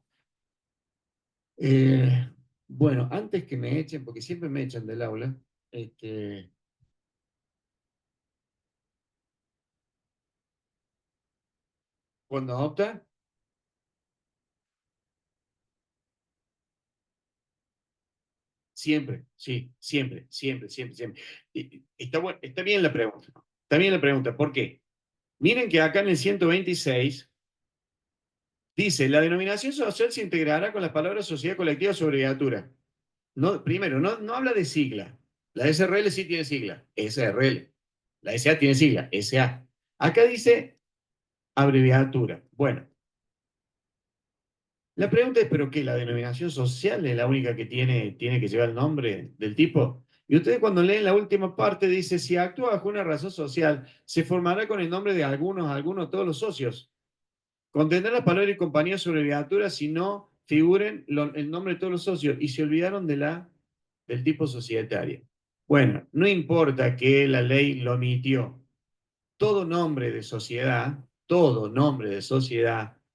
Bueno, antes que me echen, porque siempre me echan del aula, cuando adopta, siempre, sí, siempre, siempre, siempre, siempre. Está bien la pregunta. Está bien la pregunta. ¿Por qué? Miren que acá en el 126 dice, la denominación social se integrará con las palabras sociedad colectiva o abreviatura. No, primero, no habla de sigla. La SRL sí tiene sigla, SRL. La SA tiene sigla, SA. Acá dice abreviatura. Bueno, la pregunta es, ¿pero qué? ¿La denominación social es la única que tiene que llevar el nombre del tipo? Y ustedes cuando leen la última parte dice, si actúa bajo una razón social, se formará con el nombre de algunos, todos los socios. Contendrá la palabra y compañía sobre abreviatura si no figuren el nombre de todos los socios y se olvidaron del tipo societario. Bueno, no importa que la ley lo omitió. Todo nombre de sociedad,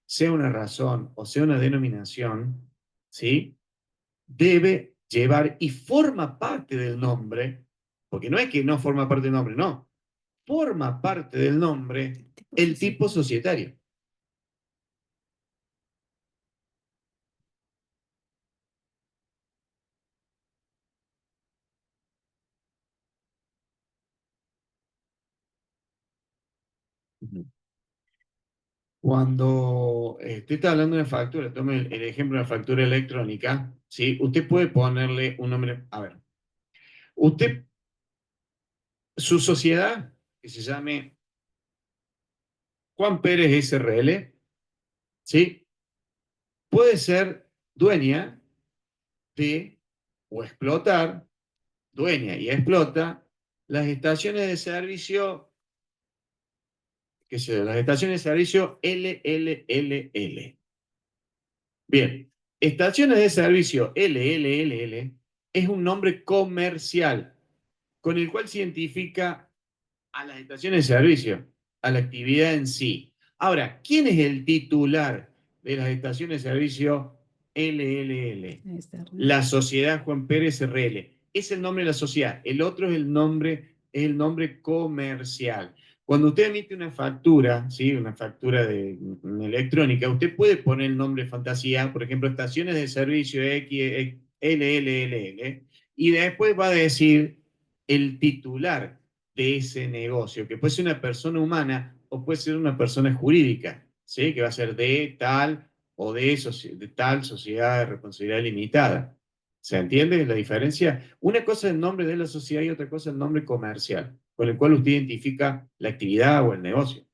sea una razón o sea una denominación, ¿sí? Debe llevar y forma parte del nombre, porque no es que no forma parte del nombre, no, forma parte del nombre el tipo societario. Cuando usted está hablando de una factura, tome el ejemplo de una factura electrónica, ¿sí? Usted puede ponerle un nombre, a ver, usted, su sociedad, que se llame Juan Pérez SRL, ¿sí? Puede ser dueña de o explotar, dueña y explota las estaciones de servicio, que se las estaciones de servicio LLLL. Bien, estaciones de servicio LLLL es un nombre comercial con el cual se identifica a las estaciones de servicio, a la actividad en sí. Ahora, ¿quién es el titular de las estaciones de servicio LLL? La sociedad Juan Pérez RL. Es el nombre de la sociedad. El otro es el nombre comercial. Cuando usted emite una factura, ¿sí? Una factura electrónica, usted puede poner el nombre fantasía, por ejemplo, estaciones de servicio X, LLLL, y después va a decir el titular de ese negocio, que puede ser una persona humana o puede ser una persona jurídica, ¿sí? Que va a ser de tal o de tal sociedad de responsabilidad limitada. ¿Se entiende la diferencia? Una cosa es el nombre de la sociedad y otra cosa es el nombre comercial, con el cual usted identifica la actividad o el negocio.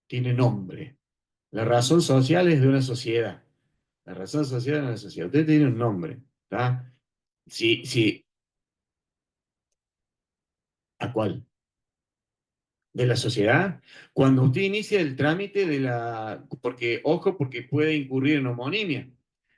Tiene nombre. La razón social es de una sociedad. La razón social es de una sociedad. Usted tiene un nombre. ¿Está? Sí, sí. ¿A cuál? ¿De la sociedad? Cuando usted inicia el trámite de la... Porque, ojo, porque puede incurrir en homonimia.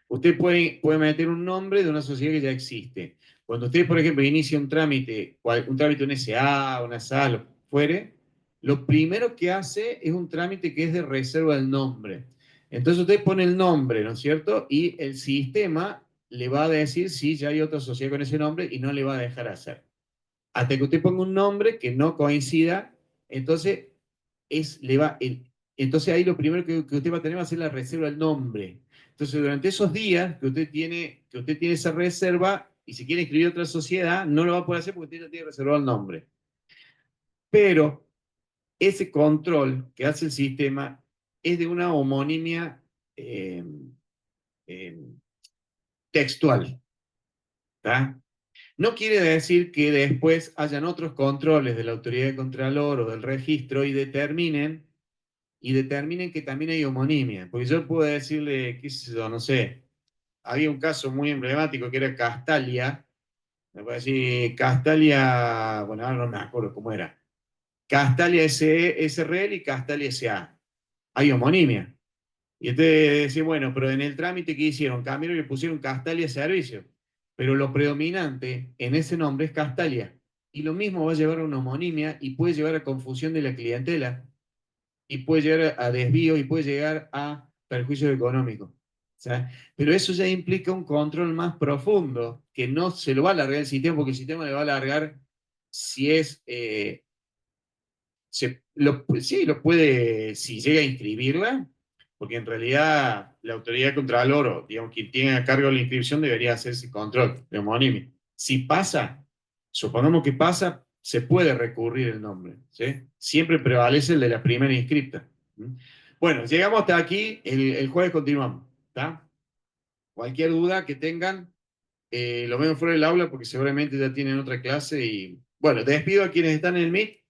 Usted puede meter un nombre de una sociedad que ya existe. Cuando usted, por ejemplo, inicia un trámite, un trámite, un SA, una SAL, lo que fuere, lo primero que hace es un trámite que es de reserva del nombre. Entonces usted pone el nombre, ¿no es cierto? Y el sistema le va a decir si ya hay otra sociedad con ese nombre y no le va a dejar hacer. Hasta que usted ponga un nombre que no coincida, entonces entonces ahí lo primero que usted va a tener va a ser la reserva del nombre. Entonces, durante esos días que usted tiene esa reserva y si quiere inscribir otra sociedad, no lo va a poder hacer porque usted ya tiene reservado el nombre. Pero ese control que hace el sistema es de una homonimia eh, eh, textual. ¿Tá? No quiere decir que después hayan otros controles de la autoridad de Contralor o del registro y determinen que también hay homonimia. Porque yo puedo decirle, qué sé yo, no sé, había un caso muy emblemático que era Castalia, me puede decir Castalia, bueno, ahora no me acuerdo cómo era, Castalia SRL y Castalia SA. Hay homonimia. Y ustedes decían, bueno, pero en el trámite que hicieron, cambiaron y le pusieron Castalia Servicio. Pero lo predominante en ese nombre es Castalia. Y lo mismo va a llevar a una homonimia y puede llevar a confusión de la clientela y puede llegar a desvío y puede llegar a perjuicio económico. ¿Sabes? Pero eso ya implica un control más profundo, que no se lo va a alargar el sistema, porque el sistema le va a alargar si es, sí, lo puede, si llega a inscribirla, porque en realidad la autoridad de Contralor, o digamos, quien tiene a cargo la inscripción, debería hacer ese control de homonimia. Si pasa, supongamos que pasa, se puede recurrir el nombre, ¿sí? Siempre prevalece el de la primera inscripta. ¿Mm? Bueno, llegamos hasta aquí, el jueves continuamos, ¿está? Cualquier duda que tengan, lo vemos fuera del aula porque seguramente ya tienen otra clase y, bueno, despido a quienes están en el Meet.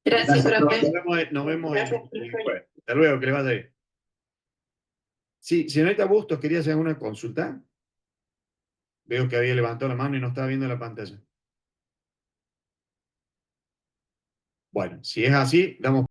Gracias,
Nos
profe.
nos vemos
Gracias,
el
profe.
jueves. Hasta luego, que les vaya bien. Sí, señorita Bustos, ¿quería hacer alguna consulta? Veo que había levantado la mano y no estaba viendo la pantalla. Bueno, si es así, damos